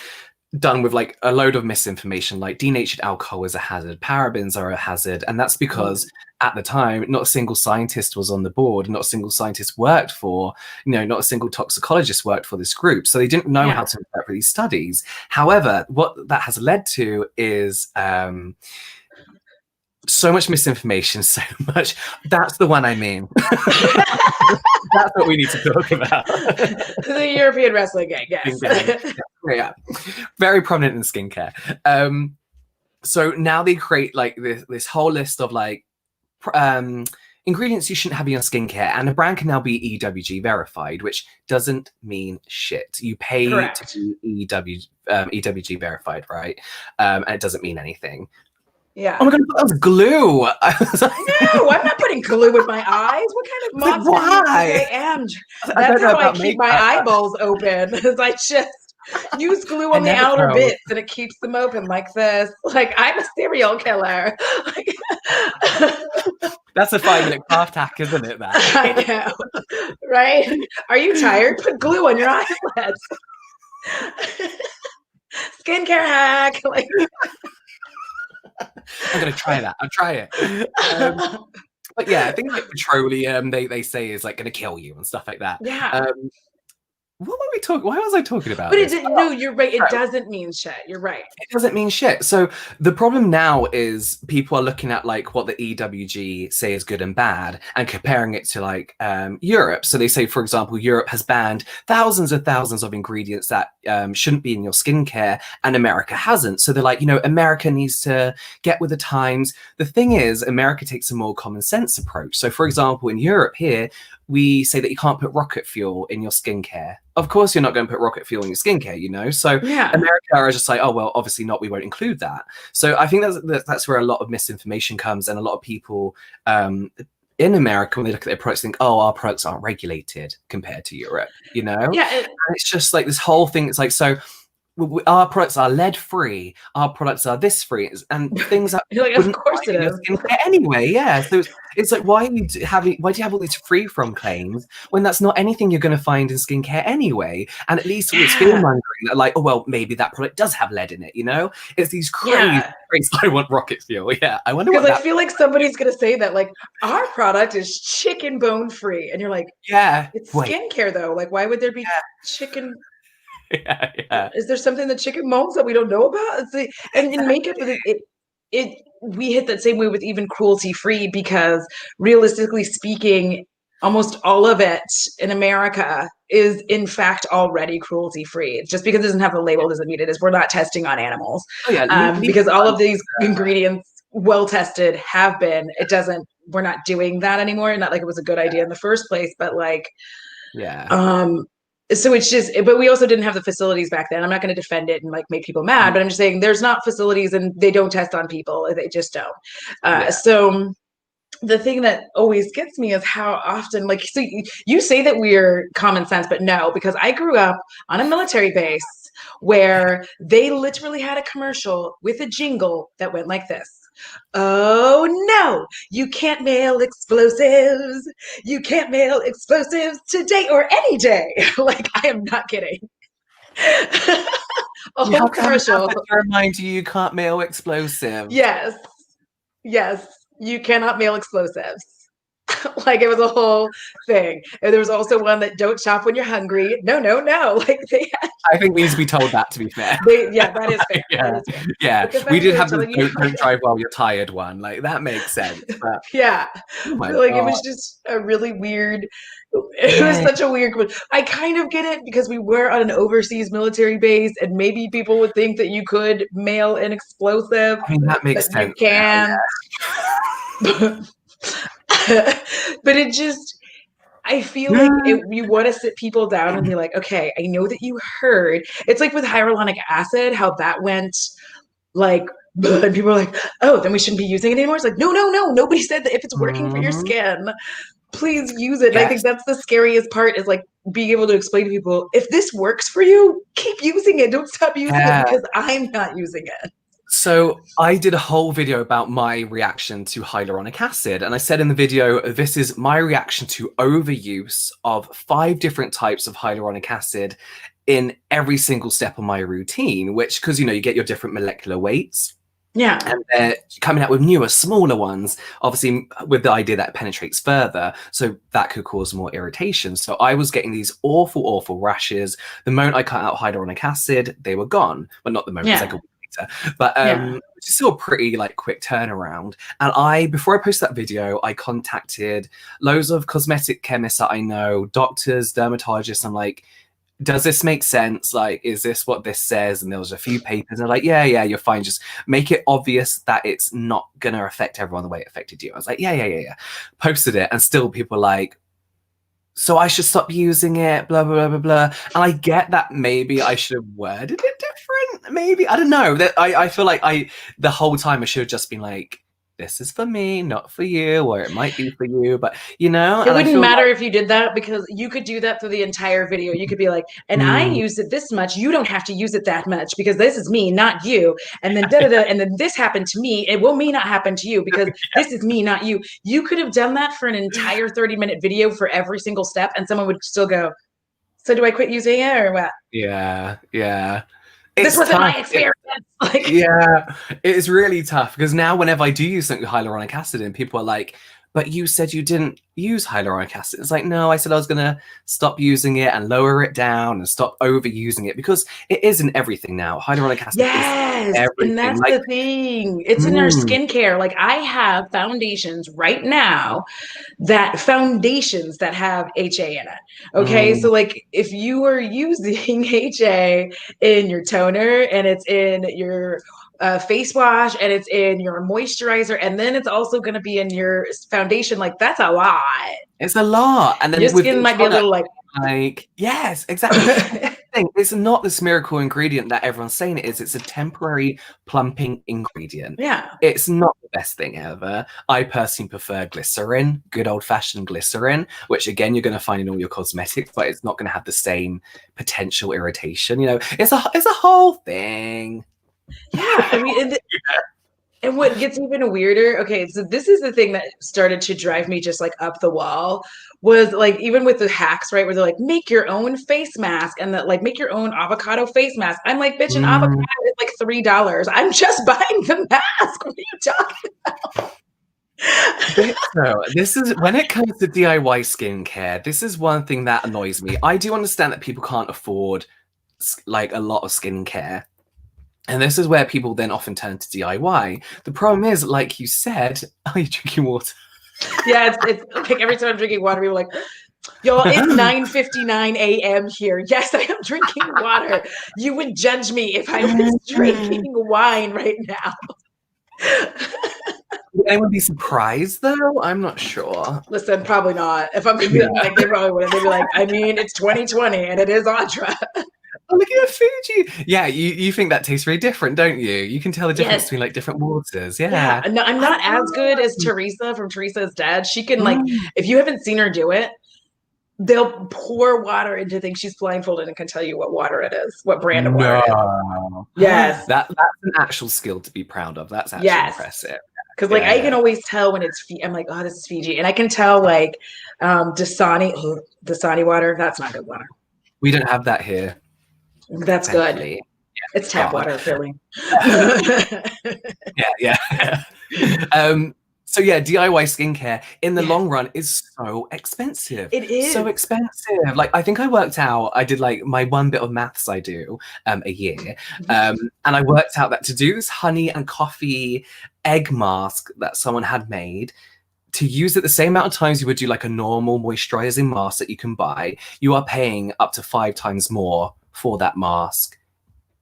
done with like a load of misinformation, like denatured alcohol is a hazard, parabens are a hazard. And that's because at the time, not a single scientist was on the board, not a single scientist worked for, not a single toxicologist worked for this group. So they didn't know how to interpret these studies. However, what that has led to is so much misinformation, so much. That's the one I mean. That's what we need to talk about. the European wrestling gang, yes. Yeah. Very prominent in skincare. So now they create like this whole list of like ingredients you shouldn't have in your skincare, and a brand can now be EWG verified, which doesn't mean shit. You pay Correct. to be EWG verified, right? And it doesn't mean anything. Yeah. Oh my god, that was glue. I was like, no, I'm not putting glue in my eyes. What kind of monster do you think I am? That's how I keep my eyeballs open. I just Use glue I on the never outer know. bits and it keeps them open like this. Like, I'm a serial killer. Like, That's a 5-minute craft hack, isn't it? I That. know, right? Are you tired? Put glue on your eyelids. Skincare hack. Like, I'm gonna try that. I'll try it. But yeah, I think like petroleum, they say is like gonna kill you and stuff like that. yeah. Um, what were we talking? Why was I talking about But it this? didn't, no, you're right. It doesn't mean shit. You're right. It doesn't mean shit. So the problem now is people are looking at like what the EWG say is good and bad and comparing it to like Europe. So they say, for example, Europe has banned thousands of ingredients that shouldn't be in your skincare, and America hasn't. So they're like, America needs to get with the times. The thing is, America takes a more common sense approach. So for example, in Europe here, we say that you can't put rocket fuel in your skincare. Of course, you're not going to put rocket fuel in your skincare, So Yeah. America are just like, oh, well, obviously not. We won't include that. So I think that's where a lot of misinformation comes. And a lot of people in America, when they look at their products, think, oh, our products aren't regulated compared to Europe, Yeah. And it's just like this whole thing. It's like, so our products are lead free, our products are this free, and things that You're like, of wouldn't course it in your is. skincare anyway. Yeah, so it's like, why do you have all these free from claims when that's not anything you're going to find in skincare anyway? And at least it's fear Yeah. mongering that, like, oh well, maybe that product does have lead in it. It's these crazy. Yeah. I want rocket fuel. Yeah, I wonder Because what I that. feel like somebody's going to say that, like, our product is chicken bone free. And you're like, Yeah, it's wait. skincare though. Like, why would there be chicken? Yeah. Is there something that chicken bones that we don't know about? And in makeup, we hit that same way with even cruelty free, because realistically speaking, almost all of it in America is in fact already cruelty free. Just because it doesn't have a label doesn't mean it is. We're not testing on animals, Oh yeah, because all of these ingredients, well tested, have been. It doesn't. We're not doing that anymore. Not like it was a good idea in the first place, but like, yeah. So it's just, but we also didn't have the facilities back then. I'm not going to defend it and like make people mad, but I'm just saying there's not facilities and they don't test on people. They just don't. Yeah. So the thing that always gets me is how often, like, so you say that we're common sense, but no, because I grew up on a military base where they literally had a commercial with a jingle that went like this. Oh no, you can't mail explosives. You can't mail explosives today or any day. Like, I am not kidding. A You whole have to have a commercial. tablet to remind you can't mail explosives. Yes. Yes. You cannot mail explosives. Like, it was a whole thing. And there was also one that don't shop when you're hungry. No, no, no. Like, I think we need to be told that, to be fair. yeah, that is fair. Yeah, That is fair. yeah. But We did they were have the telling you, don't drive while you're tired one. Like, that makes sense. But yeah, oh my like, it God. was just a really weird. It was Yeah. such a weird one. I kind of get it because we were on an overseas military base, and maybe people would think that you could mail an explosive, I mean, that makes but you sense now, can. But it just, I feel like yeah. you want to sit people down and be like, okay, I know that you heard. It's like with hyaluronic acid, how that went like, and people are like, oh, then we shouldn't be using it anymore. It's like, no, no, no. Nobody said that if it's working for your Mhm. skin, please use it. And I Yes. think that's the scariest part, is like being able to explain to people, if this works for you, keep using it. Don't stop using it Yeah. because I'm not using it. So I did a whole video about my reaction to hyaluronic acid. And I said in the video, this is my reaction to overuse of 5 different types of hyaluronic acid in every single step of my routine, which, because, you get your different molecular weights. Yeah. And they're coming out with newer, smaller ones, obviously with the idea that it penetrates further. So that could cause more irritation. So I was getting these awful, awful rashes. The moment I cut out hyaluronic acid, they were gone. But not the moment, it's like a week later. But which is still a pretty like quick turnaround. And before I posted that video, I contacted loads of cosmetic chemists that I know, doctors, dermatologists. I'm like, does this make sense? Like, is this what this says? And there was a few papers, and they're like, yeah, you're fine. Just make it obvious that it's not going to affect everyone the way it affected you. I was like, yeah. Posted it, and still people are like, so I should stop using it, blah, blah, blah, blah, blah. And I get that maybe I should have worded it different. Maybe, I don't know. That I feel like the whole time I should have just been like, this is for me, not for you, or it might be for you, but you know, It and I wouldn't feel matter like if you did that because you could do that through the entire video. You could be like, and I mm, used it this much. You don't have to use it that much because this is me, not you. And then da da da. And then this happened to me. It will may not happen to you because this is me, not you. You could have done that for an entire 30-minute video for every single step, and someone would still go, so do I quit using it or what? yeah. This It's wasn't my tough. experience. Like, Yeah, it's really tough because now whenever I do use something with hyaluronic acid in, people are like, but you said you didn't use hyaluronic acid. It's like, no, I said I was going to stop using it and lower it down and stop overusing it because it is in everything now. Hyaluronic acid is yes, and everything. that's Like, the thing. It's in our mm, skincare. Like I have foundations right now foundations that have HA in it. Okay. mm. So like if you are using HA in your toner and it's in your face wash and it's in your moisturizer and then it's also going to be in your foundation, like that's a lot. It's a lot. And Your then with skin the might be a product, little like like, yes, exactly. And that's the thing. It's not this miracle ingredient that everyone's saying it is. It's a temporary plumping ingredient. yeah. It's not the best thing ever. I personally prefer glycerin, good old fashioned glycerin, which again you're going to find in all your cosmetics, but it's not going to have the same potential irritation. You know, it's a whole thing. Yeah. I mean, and what gets even weirder, okay, so this is the thing that started to drive me just like up the wall was like even with the hacks, right? Where they're like, make your own face mask and that like make your own avocado face mask. I'm like, bitch, an avocado Mm, is like $3. I'm just buying the mask. What are you talking so this is when it comes to DIY skincare, this is one thing that annoys me. I do understand that people can't afford like a lot of skincare. And this is where people then often turn to DIY. The problem is, like you said, are you drinking water? Yeah, it's like every time I'm drinking water, people are like, y'all, it's 9:59 a.m. here. Yes, I am drinking water. You would judge me if I was drinking wine right now. Would anyone be surprised though? I'm not sure. Listen, probably not. If I'm gonna be Yeah. like, they probably wouldn't. They'd be like, I mean, it's 2020 and it is Audra. Oh, look at Fuji. Yeah, you think that tastes very different, don't you? You can tell the difference Yes. between like different waters. Yeah. Yeah. No, I'm I not as good as know. Teresa from Teresa's Dad. She can like, Mm. if you haven't seen her do it, they'll pour water into things. She's blindfolded and can tell you what water it is, what brand of water it is. No. Yes. That's an actual skill to be proud of. That's actually Yes. impressive. Because like Yeah, I can yeah. always tell when it's I'm like, oh, this is Fiji, and I can tell like Dasani water. That's not good water. We don't have that here, That's good. thankfully. It's tap God. water, really. Yeah. So yeah, DIY skincare in the Yes. long run is so expensive. It is. So expensive. Like I think I worked out, I did like my one bit of maths I do a year. And I worked out that to do this honey and coffee egg mask that someone had made, to use it the same amount of times you would do like a normal moisturizing mask that you can buy, you are paying up to 5 times more for that mask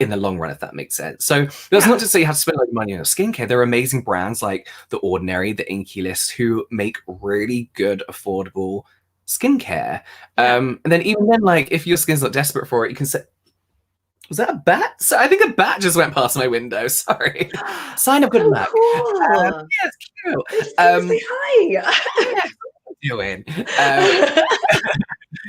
in the long run, if that makes sense. So that's not to say you have to spend a lot of money on skincare. There are amazing brands like The Ordinary, the Inky List, who make really good, affordable skincare. And then even then, like if your skin's not desperate for it, you can say, was that a bat? So I think a bat just went past my window. Sorry. Sign of good So luck. cool. Yeah, it's cute. Say hi. Yeah, what are you doing?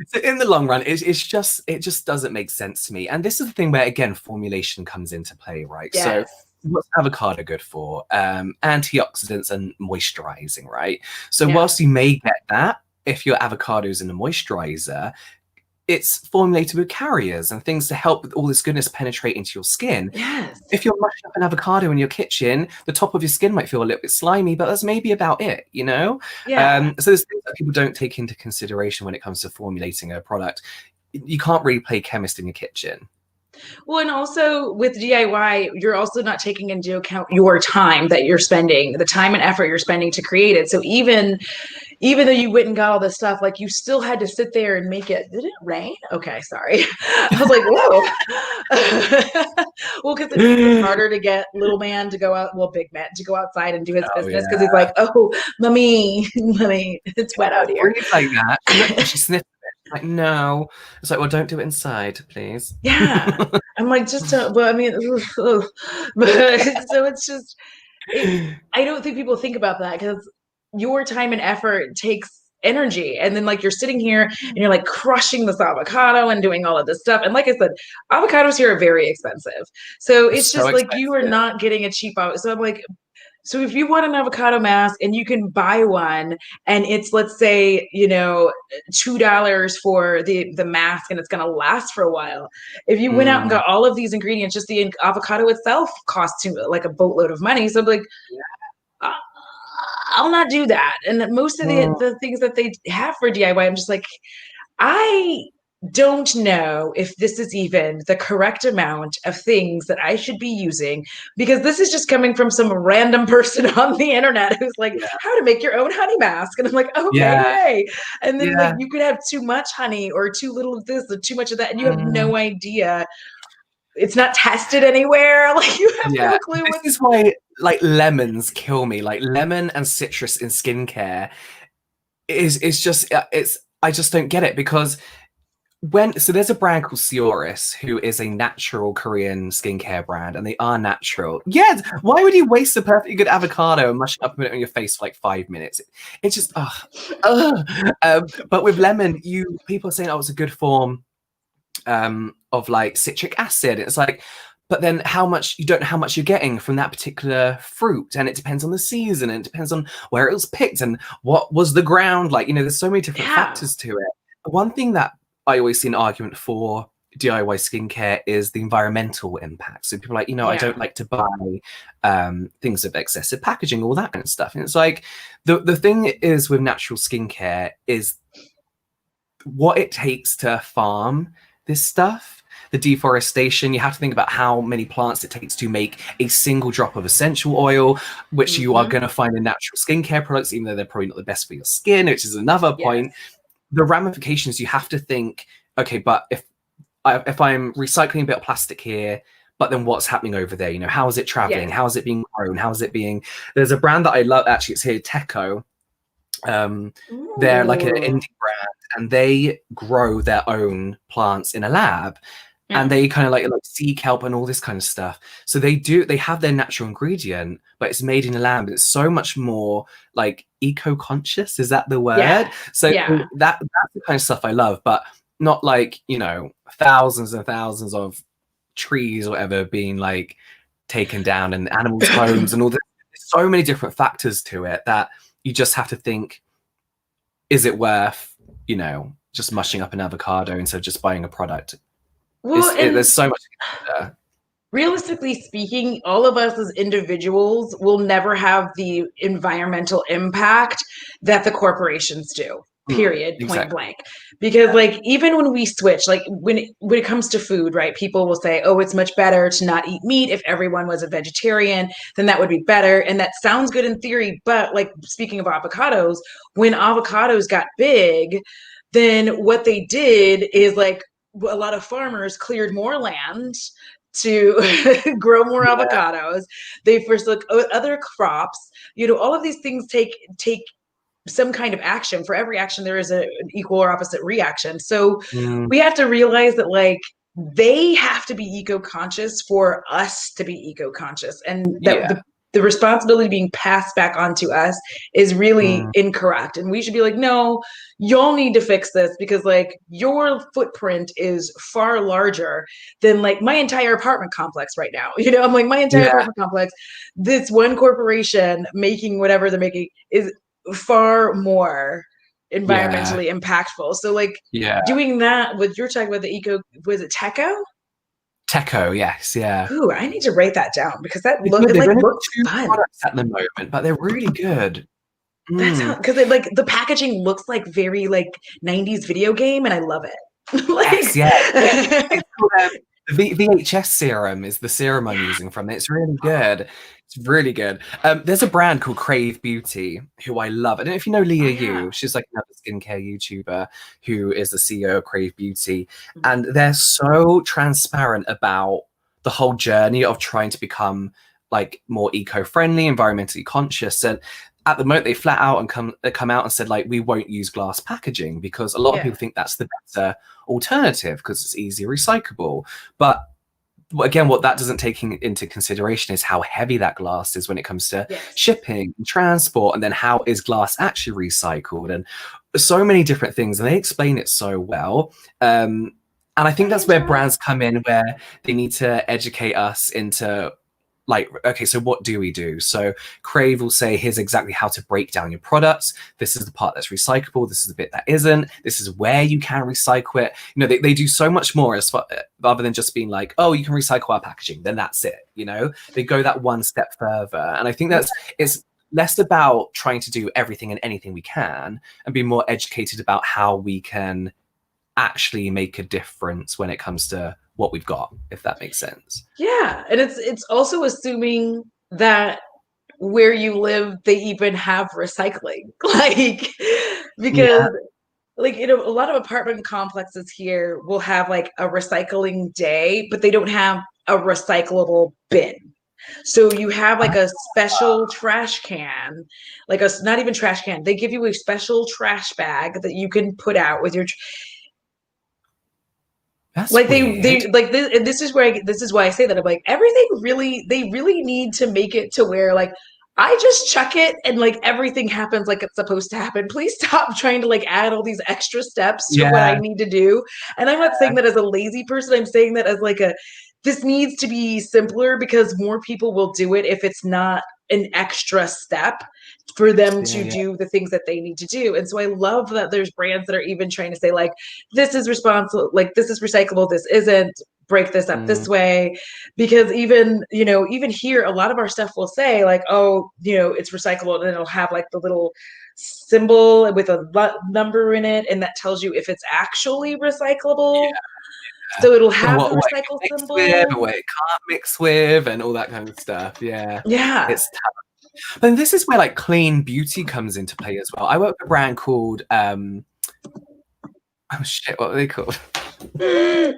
So in the long run, it just doesn't make sense to me. And this is the thing where again formulation comes into play, right? Yes. So what's avocado good for? Antioxidants and moisturizing, right? So whilst you may get that if your avocado's in a moisturizer, it's formulated with carriers and things to help with all this goodness penetrate into your skin. Yes. If you're mushing up an avocado in your kitchen, the top of your skin might feel a little bit slimy, but that's maybe about it, you know? Yeah. So there's things that people don't take into consideration when it comes to formulating a product. You can't really play chemist in your kitchen. Well, and also with DIY, you're also not taking into account your time that you're spending, the time and effort you're spending to create it. So even though you went and got all this stuff, like you still had to sit there and make it. Did it rain? Okay, sorry. I was like, whoa. Well, because it's harder to get little man to go out, well, big man to go outside and do his business because he's like, oh, mommy, it's wet out here. Breathe like that. She sniffed it. Like, no. It's like, well, don't do it inside, please. Yeah. I'm like, just, well, I mean, but so it's just, I don't think people think about that because your time and effort takes energy. And then like you're sitting here and you're like crushing this avocado and doing all of this stuff. And like I said, avocados here are very expensive. So It's it's so just like you are expensive. not getting a cheap avocado. So I'm like, so if you want an avocado mask and you can buy one and it's let's say, $2 for the mask and it's gonna last for a while. If you went out and Mm, got all of these ingredients, just the avocado itself costs you like a boatload of money. So I'm like, uh, I'll not do that. And most of mm, the things that they have for DIY, I'm just like, I don't know if this is even the correct amount of things that I should be using because this is just coming from some random person on the internet who's like, yeah, how to make your own honey mask. And I'm like, okay, yeah, yay. And then like yeah. you could have too much honey or too little of this or too much of that. And you have Mm. no idea. It's not tested anywhere. Like you have Yeah, no clue this what's is why like lemons kill me. Like lemon and citrus in skincare is just it's I just don't get it because there's a brand called Sioris who is a natural Korean skincare brand and they are natural. Yes, why would you waste a perfectly good avocado and mush it up and put it on your face for like 5 minutes? It's just but with lemon, you people are saying oh it's a good form of like citric acid. It's like, but then how much you don't know how much you're getting from that particular fruit, and it depends on the season, and it depends on where it was picked and what was the ground like. There's so many different yeah. factors to it. One thing that I always see an argument for DIY skincare is the environmental impact. So people are like, I Yeah. don't like to buy things of excessive packaging, all that kind of stuff. And it's like the thing is with natural skincare is what it takes to farm this stuff, the deforestation. You have to think about how many plants it takes to make a single drop of essential oil, which you are Mm-hmm. going to find in natural skincare products, even though they're probably not the best for your skin, which is another Yes. point. The ramifications, you have to think, okay, but if I'm recycling a bit of plastic here, but then what's happening over there? How is it traveling? Yes. How is it being grown? How is it being? There's a brand that I love, actually, it's here, Teco. They're like an Ooh. indie brand, and they grow their own plants in a lab, and Yeah. they kind of like sea kelp and all this kind of stuff. So they have their natural ingredient, but it's made in a lab. It's so much more like eco-conscious. Is that the Yeah. word? So Yeah. that's the kind of stuff I love, but not like thousands and thousands of trees or whatever being like taken down and animals' homes and all this. So many different factors to it that you just have to think, is it worth, just mushing up an avocado instead of just buying a product? Well, and There's so much. realistically speaking, all of us as individuals will never have the environmental impact that the corporations do. Period, point Exactly. blank. Because like even when we switch, like when it comes to food, right? People will say, "Oh, it's much better to not eat meat. If everyone was a vegetarian, then that would be better." And that sounds good in theory, but like speaking of avocados, when avocados got big, then what they did is like a lot of farmers cleared more land to grow more Yeah. avocados. They first look at other crops. All of these things take some kind of action. For every action, there is an equal or opposite reaction. So Mm, we have to realize that like they have to be eco-conscious for us to be eco-conscious, and that yeah. the responsibility being passed back onto us is really Mm, incorrect. And we should be like, no, y'all need to fix this because like your footprint is far larger than like my entire apartment complex right now. I'm like my entire yeah. apartment complex, this one corporation making whatever they're making is far more Yeah. environmentally impactful. So like Yeah. doing that with you're talking about the eco, was it Teco? Teco, yes, yeah. Ooh, I need to write that down because that They're look good. it They've like only got looks two fun. products at the moment, but they're really good. That's how Mm. because it like the packaging looks like very like 90s video game and I love it. Yes, yeah. Like It's called the VHS serum is the serum I'm using from it. It's really good. It's really good. There's a brand called Crave Beauty who I love. I don't know if you know oh Leah yeah. Yu. She's like another skincare YouTuber who is the CEO of Crave Beauty. And they're so transparent about the whole journey of trying to become like more eco-friendly, environmentally conscious. And at the moment they flat out and come out and said like we won't use glass packaging because a lot of Yeah. people think that's the better alternative because it's easy recyclable. But again, what that doesn't take into consideration is how heavy that glass is when it comes to Yes. shipping and transport, and then how is glass actually recycled, and so many different things. And they explain it so well. And I think I that's where enjoy. brands come in, where they need to educate us into, like, okay, so what do we do? So Crave will say, here's exactly how to break down your products. This is the part that's recyclable. This is the bit that isn't. This is where you can recycle it. You know, they do so much more as far, rather than just being like, oh, you can recycle our packaging, then that's it. You know, they go that one step further. And I think it's less about trying to do everything and anything we can, and be more educated about how we can actually make a difference when it comes to what we've got, if that makes sense. Yeah, and it's also assuming that where you live they even have recycling. Like, Yeah. because like, you know, a lot of apartment complexes here will have like a recycling day, but they don't have a recyclable bin. So you have like a special trash can, like a not even trash can. They give you a special trash bag that you can put out with your That's like weird. they like this, and this is where this is why I say that I'm like everything really they really need to make it to where like I just chuck it and like everything happens like it's supposed to happen. Please stop trying to like add all these extra steps to what I Yeah. need to do. And I'm not saying that as a lazy person. I'm saying that as like a this needs to be simpler because more people will do it if it's not an extra step for them Yeah, to yeah. do the things that they need to do. And so I love that there's brands that are even trying to say like this is responsible, like this is recyclable, this isn't, break this up Mm, this way. Because even, you know, even here, a lot of our stuff will say like, oh, you know, it's recyclable, and then it'll have like the little symbol with a number in it, and that tells you if it's actually recyclable. yeah. So it'll And have the what it recycle can mix with and symbol. what it can't mix with and all that kind of stuff. Yeah. Yeah. It's tough. But this is where like clean beauty comes into play as well. I work with a brand called oh shit, what are they called? You're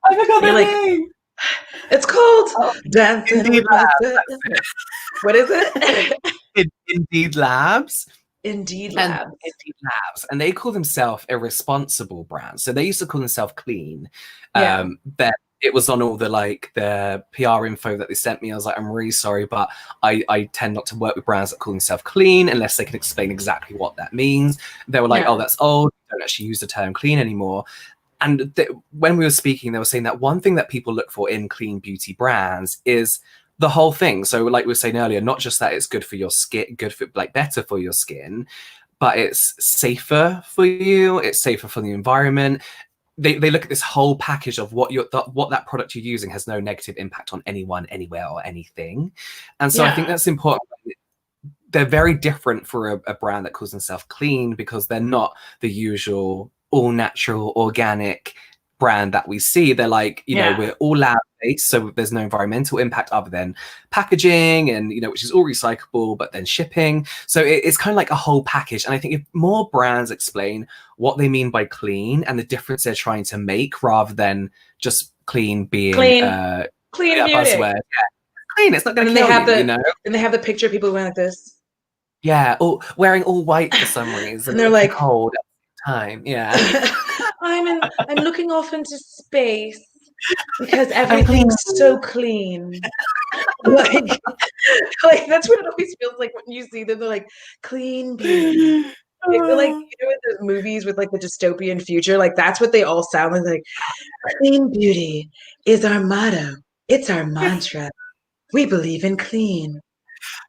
I forgot their like, name. it's called Oh, Dancing Indeed with Labs. Myself. What is it? Indeed Labs. Indeed And Labs. Indeed Labs, and they call themselves a responsible brand. So they used to call themselves clean. Yeah. But it was on all the like the PR info that they sent me. I was like, I'm really sorry, but I tend not to work with brands that call themselves clean unless they can explain exactly what that means. They were like, Yeah. oh, that's old. Don't actually use the term clean anymore. And when we were speaking, they were saying that one thing that people look for in clean beauty brands is the whole thing. So, like we were saying earlier, not just that it's good for your skin, good for like better for your skin, but it's safer for you. It's safer for the environment. They look at this whole package of what what that product you're using has no negative impact on anyone, anywhere, or anything. And so I think Yeah. that's important. They're very different for a brand that calls themselves clean because they're not the usual all natural organic brand that we see. They're like, you know, Yeah. we're all lab based, so there's no environmental impact other than packaging and, you know, which is all recyclable, but then shipping. So it's kind of like a whole package. And I think if more brands explain what they mean by clean and the difference they're trying to make rather than just clean being Clean. Clean a beauty. buzzword. Yeah, clean, it's not going Like to they nail have you, you the know? and they have the picture of people going like this. Yeah, or wearing all white for some reason, And they're looking like, cold at the time. Yeah. I'm looking off into space because I'm clean. everything's so clean. Like, like that's what it always feels like when you see them. They're like clean beauty. I feel like you know in the movies with like the dystopian future, like that's what they all sound like. Clean beauty is our motto. It's our mantra. We believe in clean.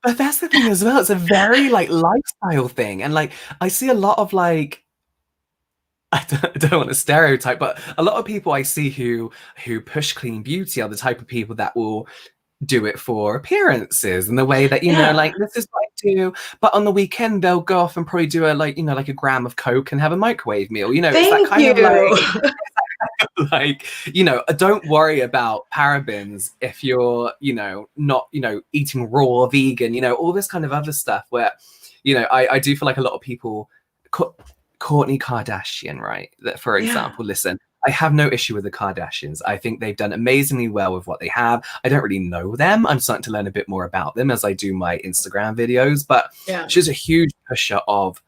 But that's the thing as well. It's a very like lifestyle thing. And like I see a lot of like I don't want to stereotype, but a lot of people I see who push clean beauty are the type of people that will do it for appearances and the way that, you know, Yeah. like this is what I do. But on the weekend they'll go off and probably do a like, you know, like a gram of Coke and have a microwave meal. You know, it's that Thank kind of you. like, you know, don't worry about parabens if you're, you know, not, you know, eating raw or vegan, you know, all this kind of other stuff where, you know, I do feel like a lot of people, Courtney Kardashian, right? That, for Yeah. example, listen, I have no issue with the Kardashians. I think they've done amazingly well with what they have. I don't really know them. I'm starting to learn a bit more about them as I do my Instagram videos, but Yeah. she's a huge pusher of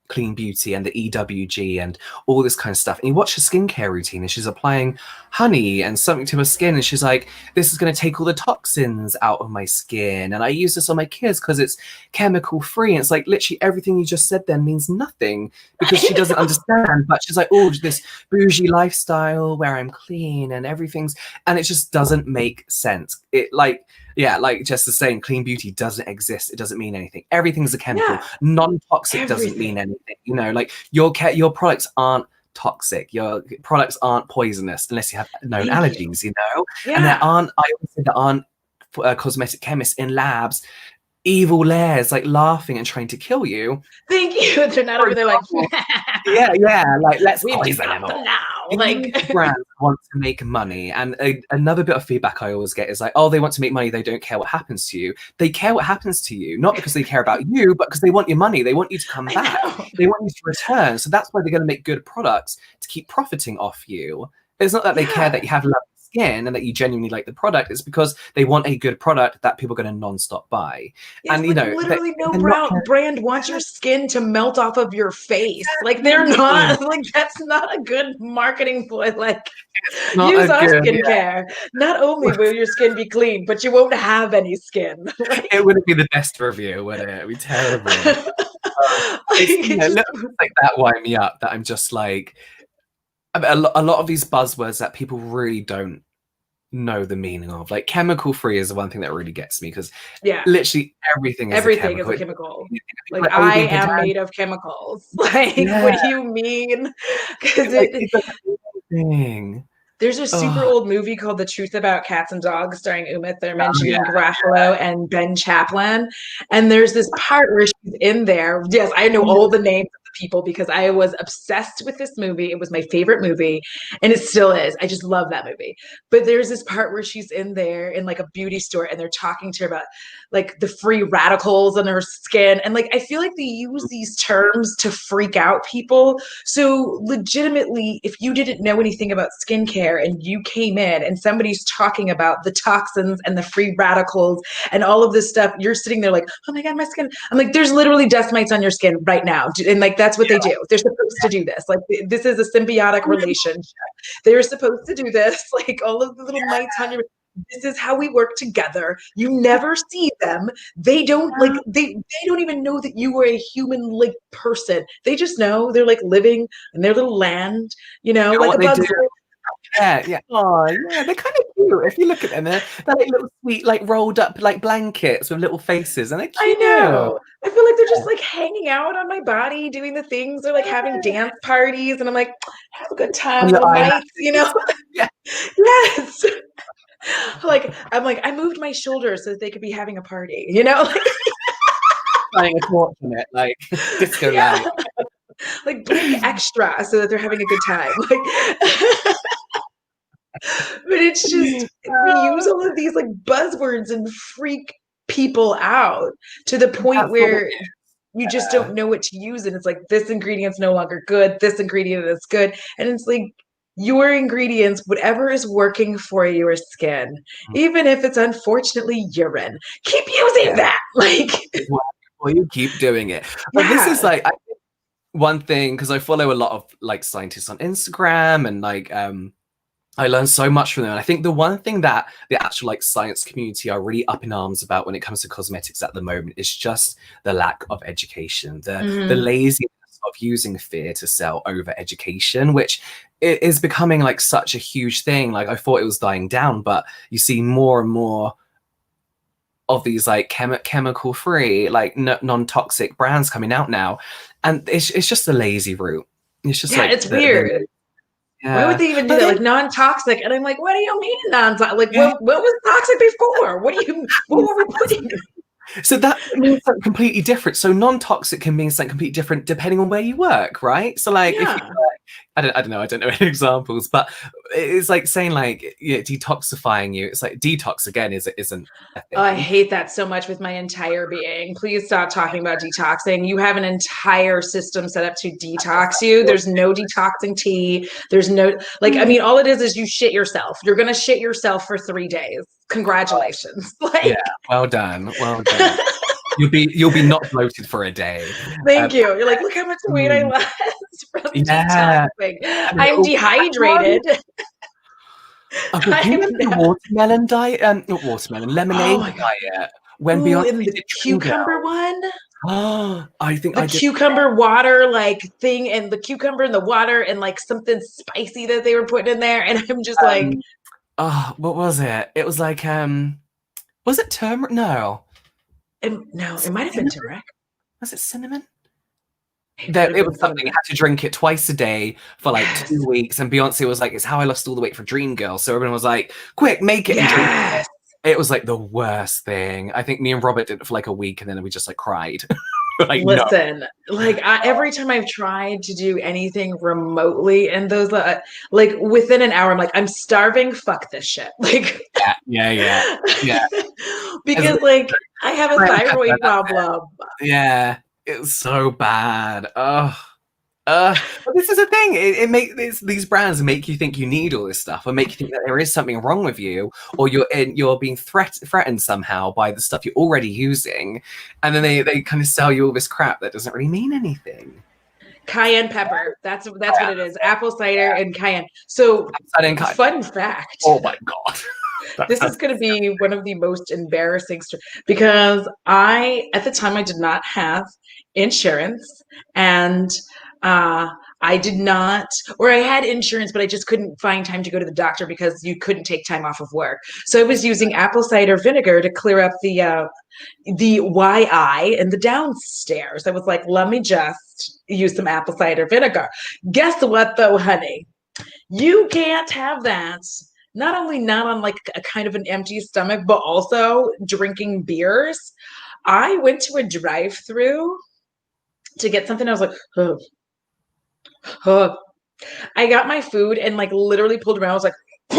clean beauty and the EWG and all this kind of stuff. And you watch her skincare routine and she's applying honey and something to her skin. And she's like, this is going to take all the toxins out of my skin. And I use this on my kids because it's chemical free. And it's like literally everything you just said then means nothing because she doesn't understand. But she's like, oh, this bougie lifestyle where I'm clean and everything's, and it just doesn't make sense. It like, yeah, like just the saying, clean beauty doesn't exist. It doesn't mean anything. Everything's a chemical. Yeah. Non-toxic doesn't mean anything. You know, like your products aren't toxic. Your products aren't poisonous unless you have known allergies. You know, and there aren't. I always say there aren't cosmetic chemists in labs, evil layers like laughing and trying to kill you. Thank you. They're not over there like, yeah, like let's we've poison got them now. Like brands want to make money, and another bit of feedback I always get is like, oh, they want to make money, they don't care what happens to you. They care what happens to you, not because they care about you, but because they want your money. They want you to come back. They want you to return. So that's why they're going to make good products to keep profiting off you. It's not that they care that you have lovely skin and that you genuinely like the product. It's because they want a good product that people are going to non-stop buy. Yes, and you know, literally no brand wants your skin to melt off of your face. Like they're not like, that's not a good marketing ploy. Like use our skincare. Not only will your skin be clean, but you won't have any skin. Like, it wouldn't be the best review, would it? It'd be terrible. Like that wind me up that I'm just like, a lot of these buzzwords that people really don't know the meaning of, like chemical free is the one thing that really gets me, because literally everything is a chemical. Like I am made of chemicals. Like what do you mean? Because there's a super old movie called The Truth About Cats and Dogs starring Uma Thurman, Jean Garofalo, and Ben Chaplin. And there's this part where she's in there. Yes, I know all the names of the people because I was obsessed with this movie. It was my favorite movie, and it still is. I just love that movie. But there's this part where she's in there in like a beauty store, and they're talking to her about like the free radicals on her skin. And like I feel like they use these terms to freak out people. So legitimately, if you didn't know anything about skincare and you came in and somebody's talking about the toxins and the free radicals and all of this stuff, you're sitting there like, oh my God, my skin. I'm like, there's literally dust mites on your skin right now. And like, that's what they do. They're supposed to do this. Like, this is a symbiotic relationship. They're supposed to do this. Like all of the little mites on your, this is how we work together. You never see them. They don't like, they don't even know that you are a human like person. They just know they're like living in their little land, you know, like a bug. Yeah. Oh, yeah, they're kind of cute. If you look at them, they're like little sweet, like rolled up like blankets with little faces, and they're cute. I know. I feel like they're just like hanging out on my body, doing the things. They're like having dance parties, and I'm like, have a good time, little mites, you know? Yes. I'm like, I moved my shoulders so that they could be having a party, you know? Playing a torch on it, like disco light. Like blink extra so that they're having a good time. Like but it's just we use all of these like buzzwords and freak people out to the point where you just don't know what to use. And it's like, this ingredient's no longer good. This ingredient is good. And it's like your ingredients, whatever is working for your skin, even if it's unfortunately urine, keep using that. Like, well, you keep doing it. But this is like one thing, because I follow a lot of like scientists on Instagram, and like I learned so much from them. And I think the one thing that the actual like science community are really up in arms about when it comes to cosmetics at the moment is just the lack of education, the laziness of using fear to sell over education, which is becoming like such a huge thing. Like I thought it was dying down, but you see more and more of these like chemical free, like non-toxic brands coming out now. And it's just a lazy route. It's just like it's weird. Why would they even do that? Like non-toxic, and I'm like, what do you mean non-toxic? Like, what was toxic before? What were we putting? So that means something completely different. So non-toxic can mean something completely different depending on where you work, right? So like, if you work, I don't know any examples, but it's like saying like detoxifying you. It's like detox again isn't a thing. Oh, I hate that so much with my entire being. Please stop talking about detoxing. You have an entire system set up to detox you. There's no detoxing tea. There's no like. I mean, all it is you shit yourself. You're gonna shit yourself for 3 days. Congratulations. Like, well done. You'll be not bloated for a day. Thank you. You're like, look how much weight I Mm, lost from yeah. detoxing. And then, I'm oh, dehydrated. oh, God, do you I'm remember the not. watermelon diet? Not watermelon, Oh lemonade my god. diet when Ooh, Beyonce and the did Dream cucumber Girl. one, Oh, I think the I did. cucumber water like thing, and the cucumber and the water and like something spicy that they were putting in there, and I'm just like, Um, oh, what was it? It was like was it turmeric? No. no, Was it it might have been cinnamon? turmeric. Was it cinnamon? It There, could have it been was something you cinnamon. had to drink it twice a day for like Yes. 2 weeks, and Beyonce was like, "It's how I lost all the weight for Dream Girl." So everyone was like, "Quick, make it and drink Yes. it." It was like the worst thing. I think me and Robert did it for like a week, and then we just like cried. Like, no. Listen, like every time I've tried to do anything remotely, and those like within an hour, I'm like, I'm starving. Fuck this shit. Like, Yeah, yeah, yeah, yeah. As because like I have a salt and pepper, thyroid that's problem. it. Yeah, it's so bad. Ugh. But this is the thing. It make these brands make you think you need all this stuff, or make you think that there is something wrong with you, or you're being threatened somehow by the stuff you're already using, and then they kind of sell you all this crap that doesn't really mean anything. Cayenne pepper. That's what Yeah, it is. Apple cider and cayenne. So, I didn't cut. fun fact. Oh my god. This is going to be one of the most embarrassing because at the time, I did not have insurance, and uh, I did not, or I had insurance, but I just couldn't find time to go to the doctor because you couldn't take time off of work. So I was using apple cider vinegar to clear up the YI and the downstairs. I was like, let me just use some apple cider vinegar. Guess what, though, honey? You can't have that. Not only not on like a kind of an empty stomach, but also drinking beers. I went to a drive-through to get something. I was like, oh, oh. I got my food and like literally pulled around. I was like, I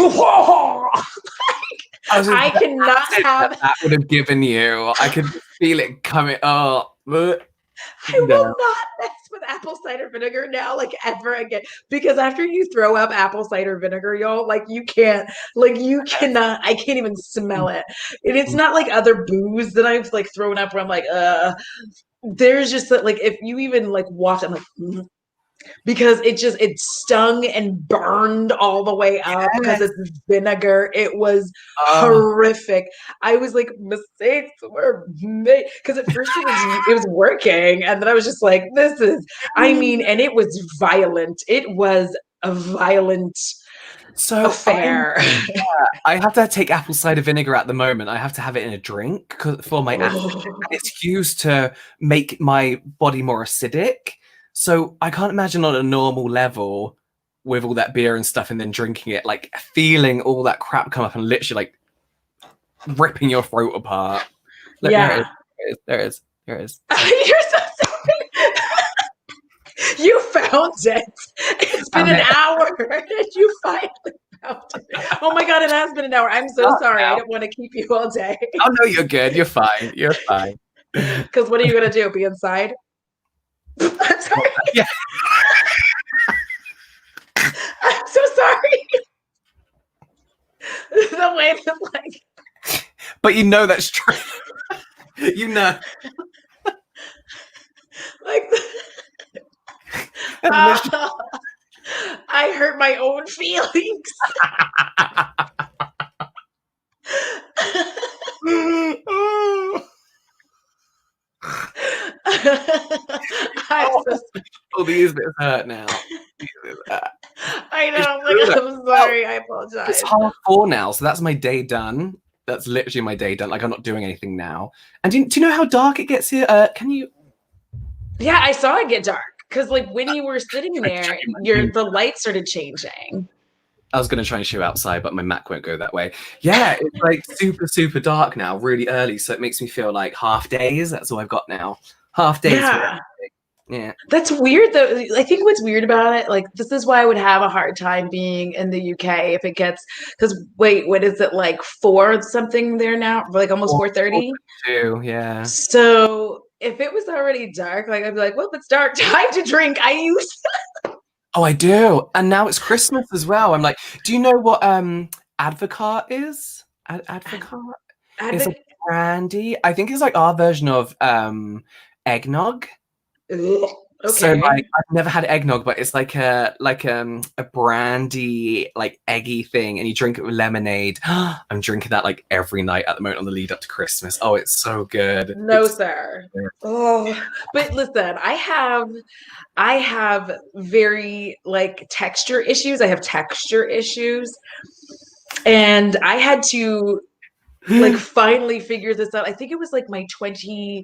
was just I the cannot acid that have. that would have given you. I could feel it coming. Oh, I will no. not mess with apple cider vinegar now, like ever again. Because after you throw up apple cider vinegar, y'all, like you cannot, I can't even smell it. And it's not like other booze that I've like thrown up where I'm like, there's just that, like, if you even like watch, I'm like, because it stung and burned all the way up because Yes. it's vinegar. It was Oh. horrific. I was like, mistakes were made because at first it was working, and then I was just like, this is. I mean, and it was violent. It was a violent So affair. I have to take apple cider vinegar at the moment. I have to have it in a drink for my acid. Oh. And it's used to make my body more acidic. So I can't imagine on a normal level with all that beer and stuff and then drinking it, like feeling all that crap come up and literally like ripping your throat apart. Look, there it Yeah. is. There it is. There it is. You're so sorry. You found it. It's been Found an it. hour and you finally found it. Oh my God, it has been an hour. I'm so Dark sorry. I now. don't want to keep you all day. Oh no, you're good. You're fine. You're fine. Because what are you going to do? Be inside? I'm sorry. Yeah. I'm so sorry. The way that, like, But you know that's true. You know. like, That's I hurt my own feelings. oh, I'm oh, so oh, these bits hurt now. I It's know. Like, true. I'm Well, sorry. I it's apologize. 4:30 now, so that's my day done. That's literally my day done. Like I'm not doing anything now. And do you know how dark it gets here? Can you? Yeah, I saw it get dark because, like, when you were sitting Try to show there, you my screen. the light started changing. I was going to try and show outside, but my Mac won't go that way. Yeah, it's like super, super dark now, really early. So it makes me feel like half days. That's all I've got now. Half days for Yeah, everything. Yeah. that's weird though. I think what's weird about it, like, this is why I would have a hard time being in the UK if it gets. Because wait, what is it, like, 4 something there now? Like almost 4:30. 4:22, yeah. So if it was already dark, like, I'd be like, well, if it's dark, time to drink. I used. Oh, I do. And now it's Christmas as well. I'm like, do you know what advocat is? Advocat is a Advocate. brandy. I think it's like our version of eggnog. Ugh, So okay. like I've never had eggnog, but it's like a brandy like eggy thing, and you drink it with lemonade. I'm drinking that like every night at the moment on the lead up to Christmas. Oh, it's so good. No, It's sir. Oh, but listen, I have very like texture issues. I have texture issues. And I had to like finally figure this out. I think it was like my 23rd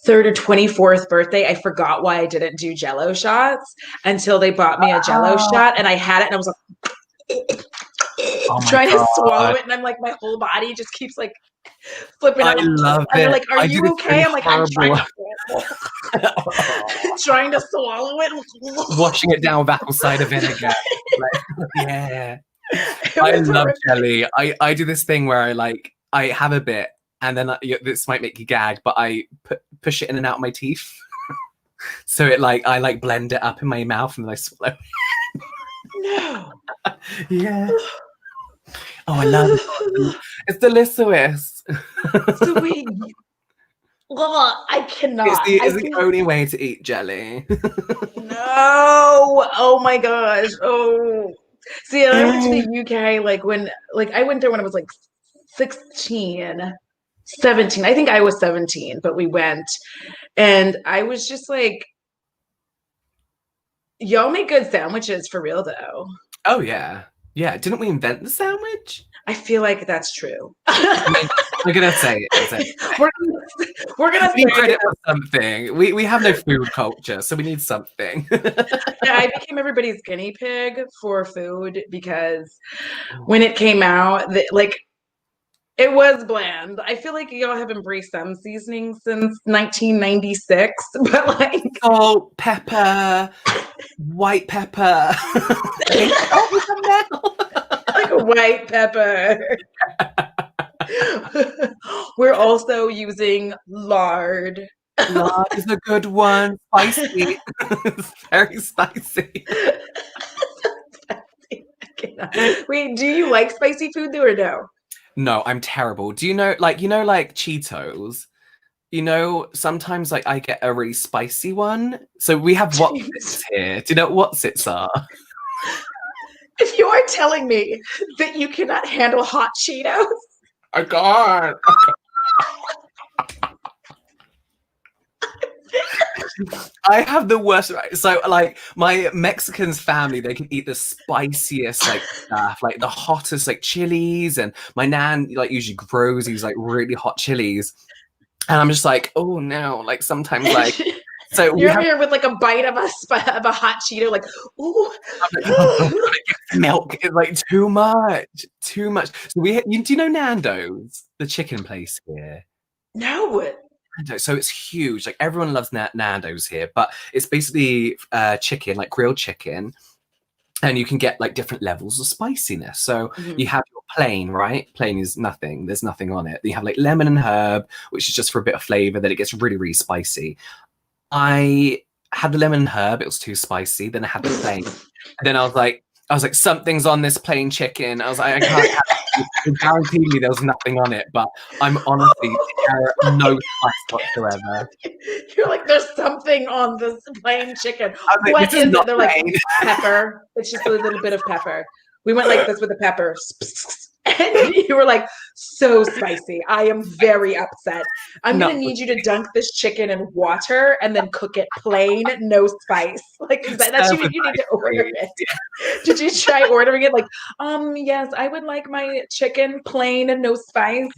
or 24th birthday. I forgot why I didn't do jello shots until they bought me a jello oh, shot and I had it and I was oh like my trying to swallow god. it and I'm like my whole body just keeps like flipping I out. love And they're it. like, "Are I do you this okay?" really I'm like, "I'm trying horrible to trying to swallow it." washing it down with apple cider vinegar. Like, yeah. It I was love horrific. jelly. I do this thing where I have a bit and then this might make you gag, but I push it in and out of my teeth. So it like I like blend it up in my mouth and then I swallow. No. Yeah. Oh, I love it. It's delicious. So wait, I cannot. I It's the can only way to eat jelly. no. Oh my gosh. Oh. See, and I went to the UK like I went there when I was like 16, 17. I think I was 17, but we went and I was just like, y'all make good sandwiches for real though. Oh yeah. Yeah. Didn't we invent the sandwich? I feel like that's true. I mean, we're gonna say it. So we're, we're gonna we need say credit for something. We have no food culture, so we need something. yeah, I became everybody's guinea pig for food because when it came out, like it was bland. I feel like y'all have embraced some seasonings since 1996, but like Salt, pepper, white pepper. like a white pepper. We're also using lard. Lard is a good one. Spicy. Very spicy. Wait, do you like spicy food though or no? No, I'm terrible. Do you know, like Cheetos? You know, sometimes like I get a really spicy one. So we have Wotsits here. Do you know what Wotsits are? If you are telling me that you cannot handle hot Cheetos, I can't. I have the worst. Right? So, like, my Mexicans family, they can eat the spiciest like stuff, like the hottest like chilies, and my nan like usually grows these like really hot chilies, and I'm just like, oh no, like sometimes like. So we you're over have here with like a bite of a hot Cheeto, like, ooh. milk is like too much, too much. So do you know Nando's, the chicken place here? No. So it's huge. Like everyone loves Nando's here, but it's basically chicken, like grilled chicken, and you can get like different levels of spiciness. So Mhm. you have your plain, right? Plain is nothing. There's nothing on it. You have like lemon and herb, which is just for a bit of flavor. Then it gets really, really spicy. I had the lemon and herb. It was too spicy. Then I had the plain. And then I was like, something's on this plain chicken. I was like, I can't have it. Guarantee me there was nothing on it, but I'm honestly no spice whatsoever. You're like, there's something on this plain chicken. I was like, What this is is it? not They're like, plain. pepper. It's just a little bit of pepper. We went like this with the pepper. And you were like, so spicy. I am very upset. I'm No, gonna need you to dunk this chicken in water and then cook it plain, no spice. Like that's serve you with you need to ice order cream. it. Did you try ordering it? Like, yes, I would like my chicken plain and no spice.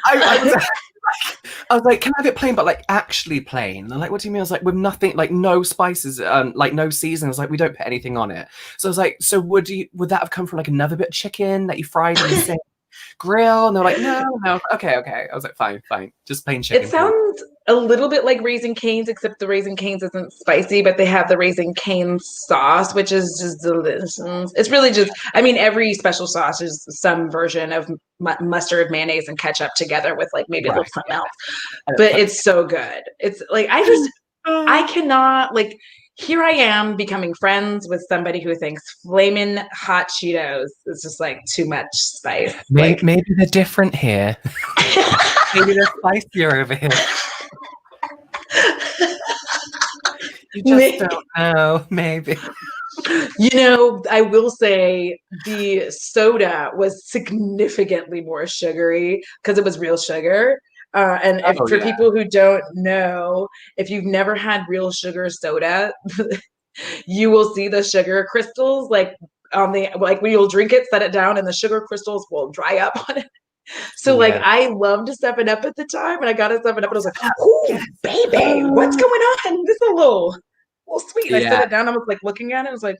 I was I was like, can I have it plain, but like actually plain? And like, what do you mean? I was like, with nothing, like no spices, like no seasoning. I was like, we don't put anything on it. So I was like, so would that have come from like another bit of chicken that you fried in the same grill? And they're like, no, no, okay, okay. I was like, fine, fine, just plain It chicken, please. sounds a little bit like Raising Cane's, except the Raising Cane's isn't spicy, but they have the Raising Cane's sauce, which is just delicious. It's really just, I mean, every special sauce is some version of mustard, mayonnaise, and ketchup together with like maybe a little Right. something else. I don't But put- it's so good. It's like, I cannot, like, here I am becoming friends with somebody who thinks flaming hot Cheetos is just like too much spice. Like, Maybe they're different here. Maybe they're spicier over here. You just Maybe. don't know. Maybe. You know, I will say the soda was significantly more sugary because it was real sugar. And if Oh for yeah. people who don't know, if you've never had real sugar soda, you will see the sugar crystals like on the like when you'll drink it, set it down, and the sugar crystals will dry up on it. So like Yeah. I loved 7-Up at the time, and I got a 7-Up, and I was like, "Oh, Yes. baby, what's going on? This is a little sweet." And I set Yeah. it down. I was like looking at it. I was like,